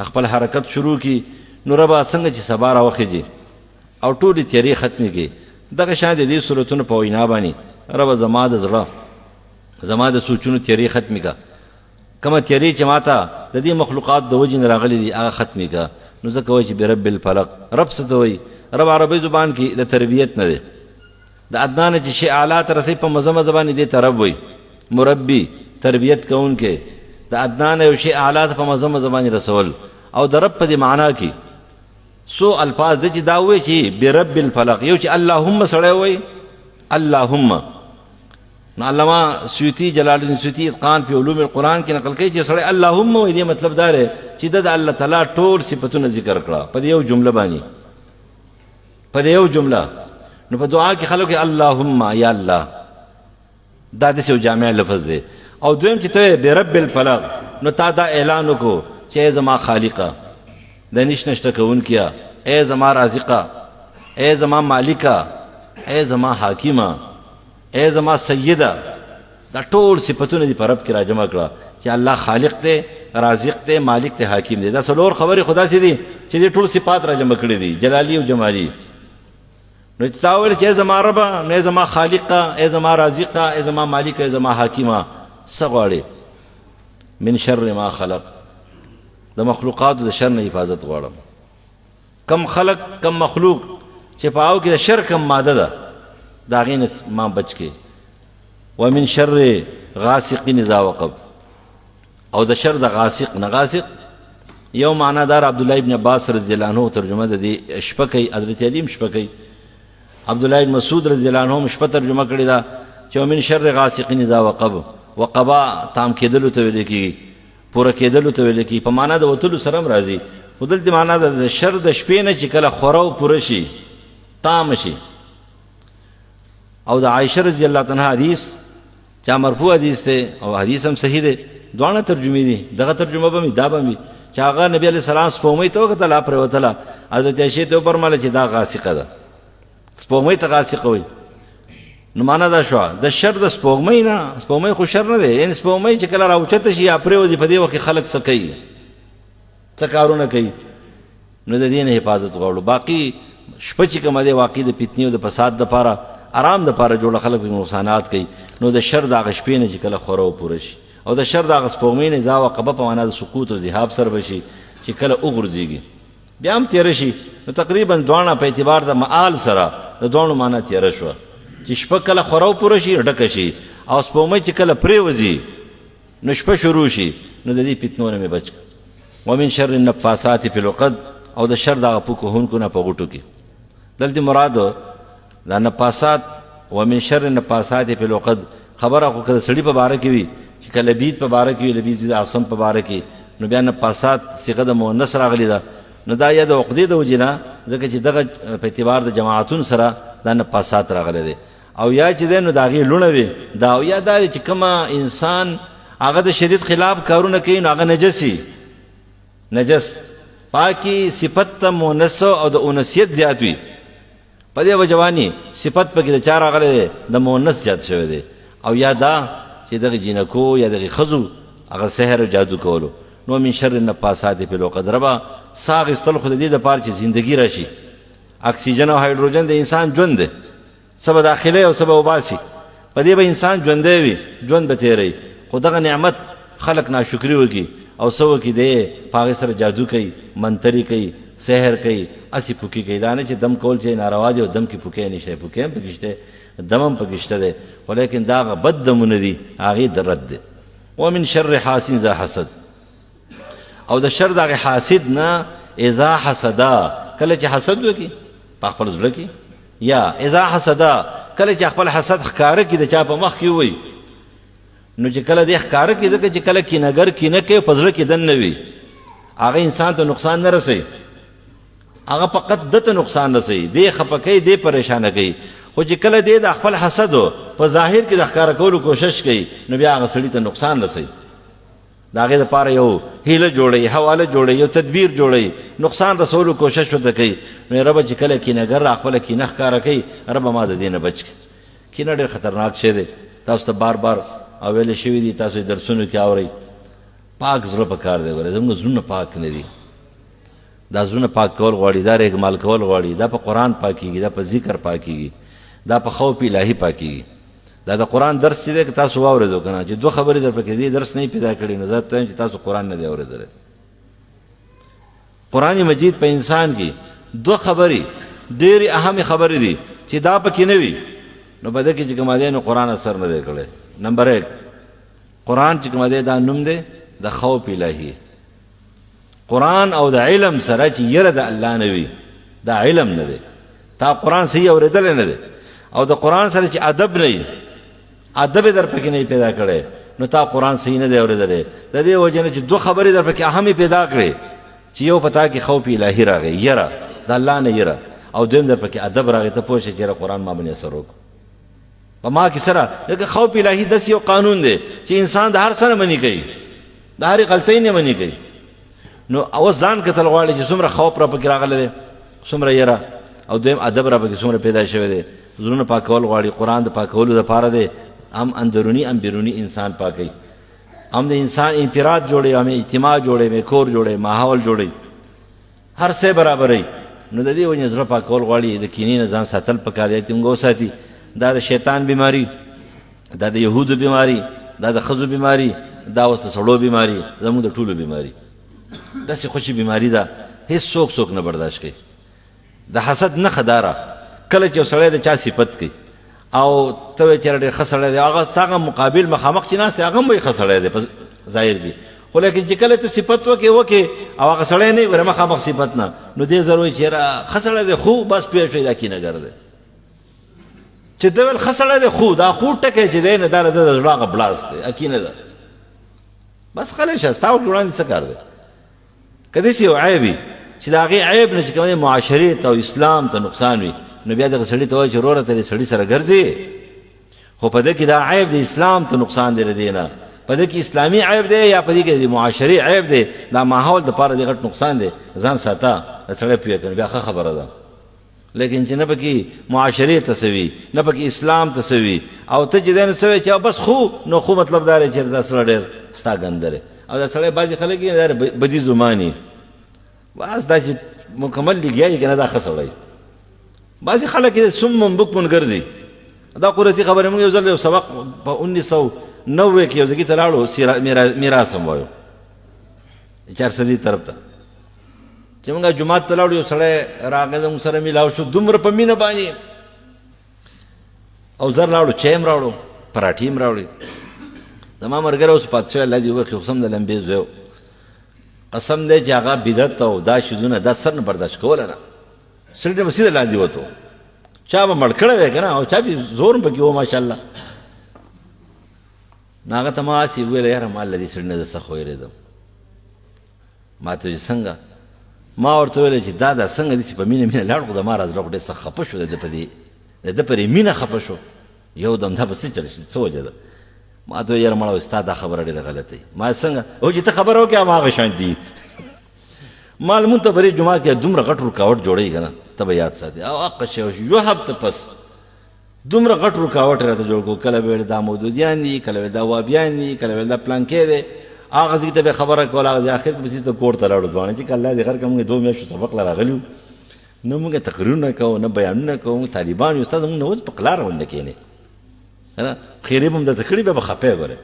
خپل حرکت شروع کړي. نو ربه څنګه چې سبا راوخیږي او ټولې تیارې ختمې کړي، دغه شان د دې صورتونو په وینا باندې ربه زما د زړه، زما د سوچونو تیارې ختمې کړه. کومه تیارې چې ماته د دې مخلوقات د وجې نه راغلي دي هغه ختمې کړه. نو ځکه وایي چې برب الفلق. رب څه ته وایي؟ رب عربي زبان کې د تربیت نه دی، د ادنا نه چې شی اعلی ته رسوي په مزه مزه باندې دې ته رب وایي، مربي، تربیت کوونکی. د ادنا نه یو شی اعلی ته په مزه مزه باندې رسول. او د رب په دې معنا کې سو الفاظ دی چې دا وایي چې برب الفلق. یو چې اللهم سړی وایي، اللهم. نو علامه سیوطي جلال الدین سیوطي اتقان په علوم القرآن کې نقل کوي چې سړی اللهم وایي، دې مطلب دا دی چې د الله تعالی ټول صفتونه ذکر کړه په دې یو جمله باندې، په دې یو جمله. نو په دعا کې خلکو کې اللهم یا الله، دا داسې یو جامع لفظ دی. او دویم چې ته برب الفلق، نو تا دا اعلان وکړو چې ای زما خالقه، د نش نشته کوونکیه، ای زما رازقه، ای زما مالکه، ای زما حاکمه، ای زما سیده. دا ټول صفتونه دي په رب کې راجمع کړه چې الله خالق دی، رازق دی، مالک دی، حاکم دی. دا څلور خبرې خدا سي دي چې دې ټول صفات راجمع کړي دي، جلالی او جمالی. نو چې تا ویل چې ای زما ربه، نو ای زما خالقه، ای زما رازقه، ای زما مالکه، ای زما حاکمه، څه غواړې؟ من شر ما خلق، د مخلوقاتو د شر نه حفاظت غواړم. کم خلق کم مخلوق چې په هغو کې د شر کم ماده ده د هغې نه ما بچ کې. ومن شر غاسق اذا وقب، او د شر د غاسق نه. غاسق یو معنا دار عبدالله ابن عباس رضی الله عنه ترجمه د دې شپه کوي، حضرت علیم شپه کوي. عبدالله ابن مسعود رضی الله عنه شپه ترجمه کړې ده چې ومن شر غاسق اذا وقب. وقبا تام کېدلو ته ویل کېږي، پوره کېدلو ته ویل کېږي، په معنا د وتلو سره هم راځي. خو دلته معنا د شر د شپې نه چې کله خوره او پوره شي، تام شي. او د عایشه رضی الله عنها حدیث چا مرفوع حدیث دی او حدیث هم صحیح دی، دواړه ترجمې دي. دغه ترجمه به مې دا به مې چې هغه نبی علیه السلام سپوږمۍ ته وکتله پرېوتله، حضرت عایشې ته وفرمایله چې دا غاسقه ده، سپوږمۍ ته غاسقه وایي. نو معنا دا شوه د شر د سپوږمۍ نه. سپوږمۍ خو شر نه دی، یعنې سپوږمۍ چې کله راوچته شي یا پرېوځي په دې وخت کې خلک څه کوي، څه کارونه کوي. نو د دې نه حفاظت غواړو. باقي شپه چې کومه دی واقع د فتنې او د فساد دپاره، آرام دپاره جوړه، خلک پکې نقصانات کوي. نو د شر د هغه شپې نه چې کله خوره او پوره شي، او د شر د هغه سپوږمۍ نه اذا وقبه په معنا د سقوط او ذهاب سره به شي چې کله وغورځېږي بیا هم تېره شي. نو تقریبا دواړه په اعتبار د معال سره د دواړو معنا تېره شوه چې شپه کله خوره او پوره شي ډکه شي، او سپوږمۍ چې کله پرېوځي نو شپه شروع شي. نو د دې فتنو نه مې بچ کړه. ومن شر النفاثات فی العقد، او د شر د هغه پوکو هونکو نه په غوټو کې. دلته مراد دا نفاثات، ومن شر النفاثات فی العقد خبره خو که د سړي په باره کې وي چې که لبید په باره کې وي، لبید د اعصم په باره کې، نو بیا نفاثات صيغه د مؤنث راغلې ده. نو دا یا د عقدې د وجې نه، ځکه چې دغه په اعتبار د جماعتونو سره دا نفاثات راغلی دی. او یا چې دی نو د هغې لوڼه وي، دا او یا دا دی چې کومه انسان هغه د شریعت خلاف کارونه کوي نو هغه نجسي، نجس پاکي صفت ته مؤنث او د انثیت زیات وي. په دې وجوانی صفت پکې د چا راغلی دی؟ د مؤنث زیات شوی دی. او یا دا چې دغه جینکو یا دغه ښځو هغه سحر او جادو کولو. نو من شر النفاثات فی العقد، ربا ساه اخیستل خو د دې دپاره چې زندګي راشي. اکسیجن او هایدروجن د انسان ژوند دی، څه به داخلی او څه به وباسي، په دې به انسان ژوندی وي، ژوند به تېروي. خو دغه نعمت خلق ناشکري وکړي او څه وکړي دی په هغې سره جادو کوي، منتري کوي، سحر کوي، هسې پوکي کوي. دا نه چې دم کول چې ناروا دی او دم کې پوکی نشته، پوکی هم پکې شته، دم هم پکې شته دی، ولیکن دا هغه بد دمونه دي، هغې د رد دی. ومن شر حاسد اذا حسد، او د شر د هغې حاسد نه اذا حسدا، کله چې حسد وکړي په خپل زړه کې، یا اذا حسدا کله چې خپل حسد ښکاره کړي د چا په مخ کې ووایي. نو چې کله دې ښکاره کړي، ځکه چې کله کینهګر کینه کوي په زړه کې دننه وي، هغه انسان ته نقصان نه رسوي، هغه فقط ده ته نقصان رسوي، دې خفه کوي، دې پریشانه کوي. خو چې کله دې د خپل حسد په ظاهر کې د ښکاره کولو کوشش کوي، نو بیا هغه سړي ته نقصان رسوي. د هغې دپاره یو هیله جوړوي، حواله جوړوي، یو تدبیر جوړوي، نقصان رسولو کوشش ورته کوي. نو ربه چې کله کینهګر را خپله کینه ښکاره کوي، ربه ما د دې نه بچ کړي. کینه ډېر خطرناک شی دی، تاسو ته بار بار ویلې شوي دي، تاسو یې درسونو کې اورئ. پاک زړه پکار دی. ګوره زموږ زړونه پاک نه دي، دا زړونه پاک کول غواړي، دا رېګمال کول غواړي، دا په قرآن پاکېږي، دا په ذکر پاکېږي، دا په خوف الهي پاکېږي. دا د قرآن درس چې دی که تاسو واورېدو که نه، چې دوه خبرې در پکې دې درس نه پیدا کړي، نو زه ته وایم چې تاسو قرآن نه دی اورېدلی. قرآن مجید په انسان کې دوه خبرې ډېرې اهمې خبرې دي چې دا پکې نه وي نو په ده کې چې کومه دی نو قرآن اثر نه دی کړی. نمبر 1 قرآن چې کومه دی دا نوم دی د خوف الهي. قرآن او د علم سره چې یره د الله نه وي، دا علم نه دی. تا قرآن صحیح اورېدلی نه دی، او د قرآن سره چې ادب نه وي، ادب یې در پکې نه پیدا کړی، نو تا قرآن صحیح نه دی اورېدلی. د دې وجې نه چې دوه خبرې در پکې اهمې پیدا کړې، چې یو پتا کې خوف الهي راغی، یره د الله نه یره، او دویم در پکې ادب راغی. ته پوه شې چې قرآن ما باندې اثر وکړو په ما کې سره. لکه خوف الهي داسې یو قانون دی چې انسان د هر څه نه منې کوي، د هرې غلطۍ نه منې کوي. نو اوس ځان کتل غواړي چې څومره خوف را پکې راغلی دی، څومره یره، او دویم ادب را پکې څومره پیدا شوی دی. زړونه پاکول غواړي، قرآن د پاکولو دپاره دی، هم اندروني هم بیروني انسان پاکوي، هم د انسان انفراد جوړوي، هم اجتماع جوړوي، کور جوړوي، ماحول جوړوي، هر څه برابروي. نو د دې وجې زړه پاکول غواړي، د کینې نه ځان ساتل پکار دی چې موږ وساتي. دا د شیطان بیماری، دا د یهودو بیماری، دا د ښځو بیماری، دا اوس د سړو بیماري زموږ د ټولو بیماري داسې خوشي بیماري ده هېڅ څوک نه برداشت کوي. د حسد نښه داره کله چې یو سړی د چا صفت کوي او ته وایې چې ډېر ښه سړی دی، هغه هغه مقابل مخامخ چې ناست دی هغه هم وایي ښه سړی دی په ظاهر کې، خو لیکن چې کله ته صفت وکې او هغه سړی نه وي مخامخ صفت نه، نو دې ضرور وایي چې یاره ښه سړی دی خو بس پوه شوئ دا کینهګر دی. چې ته ویل ښه سړی دی خو دا خو ټکی چې دی نه دا د زړه هغه بلاست دی اکینه ده بس خلی شه ستا ورته وړاندې څه کار دی. که داسې یو عیب وي چې د هغې عیب نه چې کوم دی معاشرې ته او اسلام ته نقصان وي، نو بیا دغه سړي ته وایي چې وروره ته دې سړي سره ګرځې، خو په ده کې دا عیب د اسلام ته نقصان دی، د دې نه په ده کې اسلامي عیب دی یا په دې کې د معاشرې عیب دی، دا ماحول دپاره د غټ نقصان دی. ځان ساته د سړی پوه کړه بیا ښه خبره ده. لیکن چې نه پکې معاشرې ته څه وي نه پکې اسلام ته څه وي او ته چې دی نو څه وایې چې بس خو نو خو مطلب دا دی چې دا سړی ډېر ستا ګنده دی او دا سړی بعضې خلک یې دا بدي زماني بس دا چې مکمل لګیا یي که نه دا ښه سړی. بعضې خلک یې سم بکمن ګرځي. دا قرتي خبرې موږ یو ځل یو سبق په 1990 کې یو ځای ته لاړو میراث هم وایو 400 طرف ته چې موږ جومات ته لاړو، یو سړی راغی زموږ سره میلاو شو دومره په مینه باندې او زر راوړو چای هم راوړو پراټې هم راوړې. زما ملګری اوس پاتې شوی الله دې وبخښي قسم د لمبې زوی قسم دی چې هغه بدعت او دا شیزونه دا سر نه برداشت کوله نه سړي ته به سیده لاندې وتو چا به مړ کړی وی که نه او چا پې زور هم پکې و ماشاءالله. نو هغه ته ما هسې وویل یاره ما له دې سړي نه زه سخت ویرېدم. ما ته ویل څنګه؟ ما ورته ویل چې دا څنګه داسې په مینه لاړ خو زما راز ډېر سخت خفه شو د ده پرې مینه خفه شو یو دم دا به څه چل شي څه وجه ده؟ ما ته ویل یاره مړه ستا دا خبره ډېره غلطه وي. ما څنګه او چې ته خبره وکړې هماغه شان دي ما لمونځ ته برې جومات کې دومره غټ رکاوټ جوړوي که نه ته به یاد ساتې او حقه شی یو هفته پس دومره غټ رکاوټ راته جوړ کړو. کله به ویل دا مودودیان دي کله ویل دا وابیان دي کله ویل دا پلانکې دی. هغه ځای ته به خبره کوله هغه ځای اخر کې ته کور ته لاړو دواړه چې که الله دې غر کړه موږ 2 میاشتو سبق له راغلي وو نه موږ تقریرونه کوو نه بیانونه کوو طالبان یو استاد موږ نه اوس په قلاره ونه کښېنې که نه خیرې به م درته کړي بیا به خفه ګورې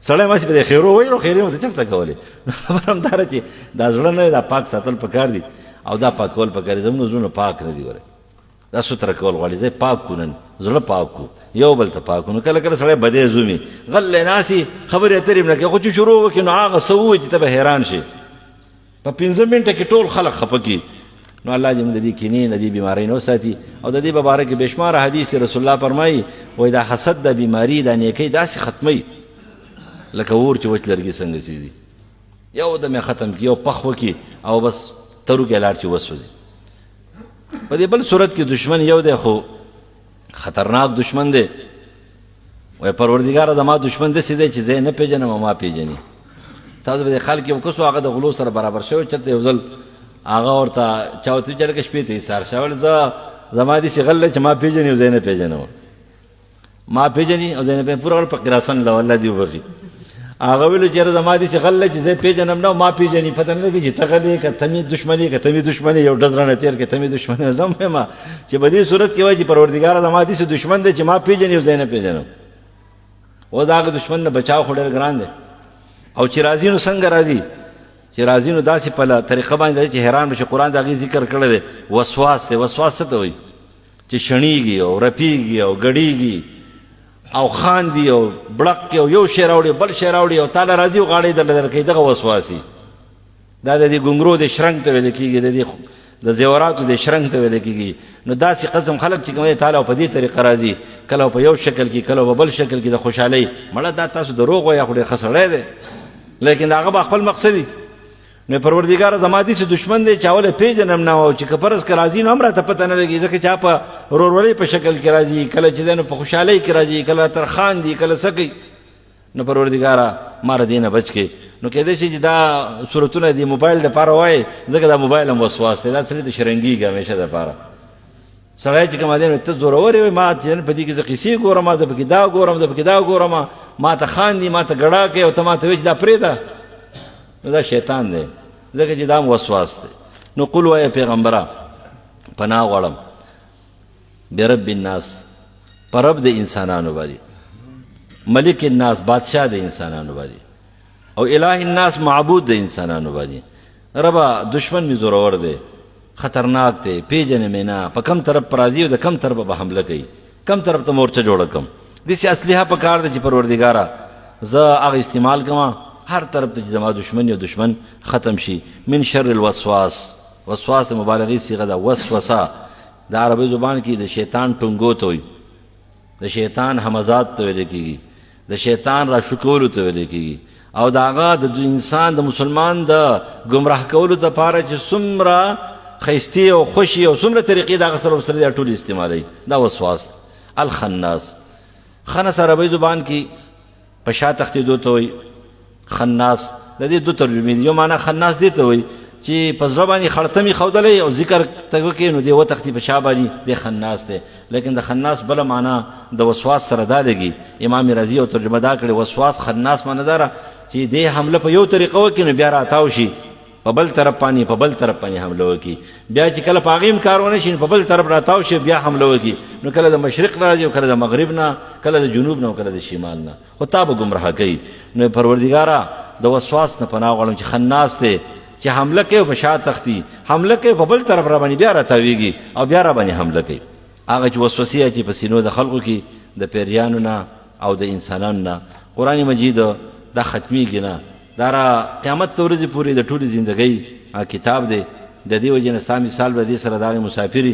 سړی ماسې به د خیرو وایي نو خیرې به ته چېرته کولې. نو خبره همدا ده چې دا زړه نه دی دا پاک ساتل پکار دي او دا پاکول پکار دي. زموږ زړونه پاک نه دي ورې دا ستره کول غواړي ځای پاک کړو نن زړه پاک کړو یو بل ته پاک کړو. نو کله کله سړی بدې زومي غلې ناسي خبرې اترې هم نه کوي خو چې شروع وکړي نو هغه څه ووایي چې ته به حیران شي په 15 منټه کې ټول خلک خفه کړي. نو الله دې موږ د دې کینې نه دې بیمارۍ نه وساتي او د دې په باره کې بې شماره حدیث رسول الله فرمایي وایي دا حسد دا بیماري دا نیکۍ داسې ختموي لکه اور چې وچ لرګي څنګه سیزي یو دم یې ختم کړي یو پخ وکړي او بس ترو کې لاړ چې وسوځي. په دې بل صورت کې دشمن یو دی خو خطرناک دشمن دی. وایي پروردګاره زما دشمن داسې دی چې زه یې نه پېژنم او ما پېژني. تاسو به د خلک یو کس و هغه د غلو سره برابر شوی چېرته یو ځل هغه ورته چا ورته ویل چې لکه شپې ته ایسار شه ویل زما داسې غل دی چې ما پېژني او زه یې نه پېژنم ما پېژني او زه یې نه پېژنم پوره غل په قراسن له الله دې وبخي. هغه ویلو چې یاره زما داسې غل دی چې زه یې پېژنم نه ما پېژني پته نه لګي چې ته غل یې که ته مې دښمن یې که ته مې دښمن یې یو ډز رانه تېر کړې ته مې دښمن یې زه هم وایم چې په دې صورت کې وایي چې پروردګاره زما داسې دښمن دی چې ما پېژني او زه یې نه پېژنم. اوس د هغه دښمن نه بچاو خو ډېر ګران دی او چې راځي نو څنګه راځي چې راځي نو داسې په طریقه باندې راځي چې حیران بشي. قرآن د هغې ذکر کړی دی وسواس دی. وسواس څه ته وایي چې شڼېږي او رپېږي او ګډېږي او خاندي او بړق او یو شی راوړي بل شی راوړي او تاله راځي او غاړې درله درکوي دغه وسواسي. دا د دې ګونګرو د شرنګ ته ویل کېږي د زیوراتو د شرنګ ته ویل کېږي. نو داسې قسم خلک چې کوم دی تعالی په دې طریقه راځي کله په یو شکل کې کله په بل شکل کې د خوشحالۍ مړه دا تاسو دروغ وایه خو ډېر ښه سړی دی لیکن د هغه به خپل مقصد وي. نو پروردګاره زما داسې دښمن دی چې اول یې پېژنم نه او چې که فرض که راځي نو هم راته پته نه لګي ځکه چې په ورورولۍ په شکل کې راځي کله چې دی نو په خوشحالۍ کې راځي کله ترخان دي کله څه کوي. نو پروردګاره ما له دې نه بچ کړې. نو کېدای شي چې دا صورتونه د موبایل دپاره وایي ځکه دا موبایل هم وسواس دی دا سړي ته شرنګېږي همیشه دپاره سړی چې کوم دی ته زورور وایي ما چې په دې کې زه قیسې ګورم زه پکې دا ګورم زه پکې دا ګورم ما ته خاندي ما ته ګډا کوي او ته ما ته وایي چې دا پرېږده نو دا شیطان دی ځکه چې دا هم وسواس دی. نو قل وایه پیغمبره پناه غواړم برب الناس په رب د انسانانو باندې ملک الناس بادشاه د انسانانو باندې او الہ الناس معبود د انسانانو باندې ربا دشمن می زورور دی خطرناک دی پیژنې مې نه په کم طرف پر راځي او د کم طرف به حمله کوي کم طرف ته مورچه جوړه کم داسې اسلحه په کار ده چې پروردګاره زه هغه استعمال کوم هر طرف ته چې زما دشمن یا دشمن ختم شي من شر الوسواس وسواس مبالغی صيغه ده وسوسه د عربی زبان کې د شیطان ټنګو ته وي د شیطان همزات ته ویل کېږي د شیطان را شکولو ته ویل کېږي او د هغه د انسان د مسلمان د ګمراه کولو دپاره چې څومره خیستې او خوشي او څومره طریقې د هغه سره ورسره دا ټول استعمالوي دا وسواس الخناس خنس عربی زبان کې په شا تښتېدو ته وایي خناس د دې دو ترجمې دي یو معنا خناس دې ته وایي چې په زړه باندې خړتمې ښودلی او ذکر ته وکړي نو دې وتښتي په شا باندې دې خناس دی لیکن د خناس بله معنا د وسواس سره دا لګي امام رازي او ترجمه دا کړې وسواس خناس معنا دا چې دې حمله په یو طریقه وکړي نو بیا راتاو شي په بل طرف باندې حمله وکړي بیا چې کله په هغې هم کار ونه شي په بل طرف راتاو شي بیا حمله وکړي نو کله د مشرق نه راځي او کله د مغرب نه کله د جنوب نه او کله د شمال نه خو تا به ګمراه کوي نو پروردګاره د وسواس نه پناه غواړم چې خناس دی چې حمله کوي په شا تختی حمله کوي په بل طرف را باندې بیا راتاویږي او بیا را باندې حمله کوي هغه چې وسوسې چې په سینو د خلقو کې د پیریانو نه او د انسانانو نه قرآن مجید دا ختمیږي نه دا را قیامت ته ورځې پورې د ټولې زندګۍ کتاب دی د دې وجې نه ستا مثال به دې سره د هغې مسافري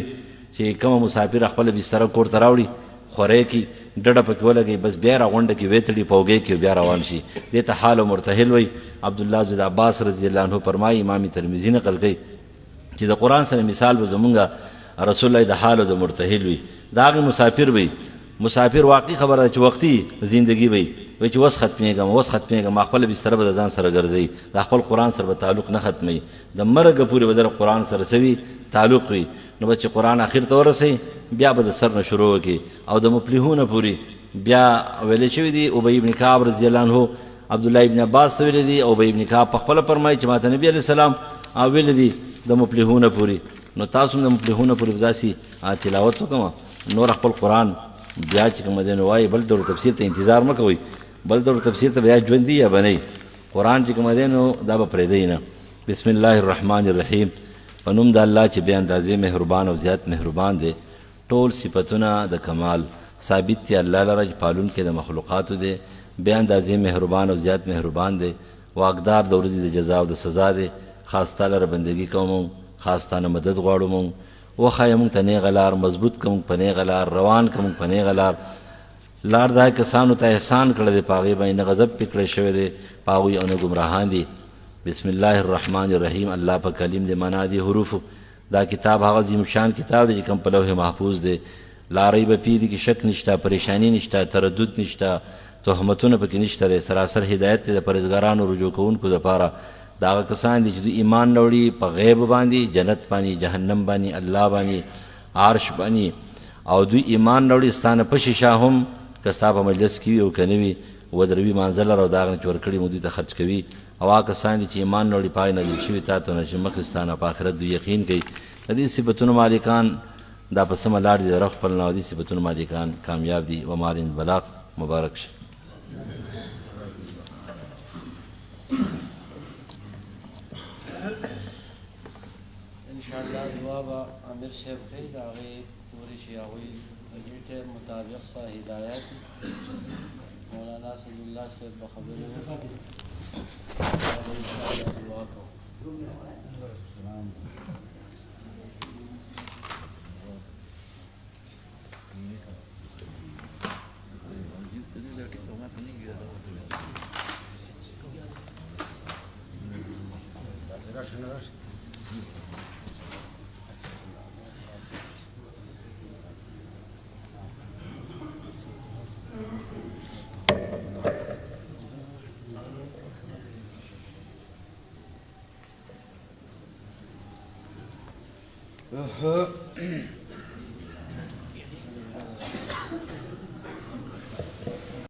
چې کومه مسافر خپله بستره کور ته راوړي خورۍ کي ډډه پکې ولګوي بس بیا یې راغونډه کړي ویې تړي په اوږې کښې بیا روان شي دې ته حال مرتحل وایي عبدالله زید عباس رضی الله عنه فرمایي امام ترمذي نقل کوي چې د قرآن سره مثال به زمونږ رسول الله د حال د مرتحل وي د هغې مسافر وي مسافر واقعي خبره ده چې وختي زندگی وي وایي چې اوس ختمېږم خپله بستره به د ځان سره ګرځوي د خپل قرآن سره به تعلق نه ختموي د مرګه پورې به د قرآن سره سوي تعلق وي نو به چې قرآن اخر ته ورسوي بیا به د سر نه شروع وکړي او د مفلحونه پورې بیا ویلی شوي دي ابی ابن کعب رضی الله عنه عبدالله ابن عباس ته ویلی دي ابی ابن کعب پخپله فرمایي چې ماته نبي علیه السلام ویلی دي د مفلحونه پورې نو تاسو هم د مفلحونه پورې به داسې تلاوت وکړم نور خپل قرآن بیا چې کوم دی نو وایي بل ډول تفسیر ته انتظار مه کوئ بل ډول تفسیر ته بیا ژوندي یا بنئ قرآن چې کوم دی نو دا به پرېږدئ نه بسم الله الرحمن الرحیم په نوم د الله چې بې اندازې مهربان او زیات مهربان دی ټول صفتونه د کمال ثابت دی الله لره چې پالونکی د مخلوقاتو دی بې اندازې مهربان او زیات مهربان دی واقدار د ورځې د جزا او د سزا دی خاص تا لره بندګي کوم خاص تا نه مدد غواړو مونږ وښایه مونږ ته نیغه لار مضبوط که مونږ په نیغه لار روان که مونږ په نیغه لار دا کسانو ته احسان کړی دی په هغې باندې نه غضب پې کړی شوی دی په هغوی او نه ګمراهان دي بسم الله الرحمن الرحیم الله په کلیم دی معنا دی حروفو دا کتاب هغه عظیم شان کتاب دی چې کوم په لوح محفوظ دی لا ریب فیه دی کې شک نشته پریشانی نشته تردد نشته تهمتونه پکې نشته دی سراسر هدایت دی د پرهیزګارانو رجوع کوونکو دپاره دا هغه کسان دي چې دوی ایمان راوړي په غیب باندې جنت باندې جهنم باندې الله باندې عرش باندې او دوی ایمان راوړي ستا نه په شیشه هم که ستا په مجلس کې وي او که نه وي ودروي مانځه لره او د هغه نه چې ورکړي مو دوی ته خرج کوي او هغه کسان دي چې ایمان راوړي په هغې نازل شوي تا ته نه چې مخکې ستا نه په آخرت دوی یقین کوي د دې صفتونو مالکان دا په سمه لار دي د رب خپل نه او دې صفتونو مالکان کامیاب دي ومال بلاغ مبارک شه انشاءاللہ دعا با امیر صاحب کوي د هغې پورې شي هغوی د دې ټیم مطابق سه هدایت مولانا سید الله صاحب به خبرې وکړي انشاءالله دعا کوو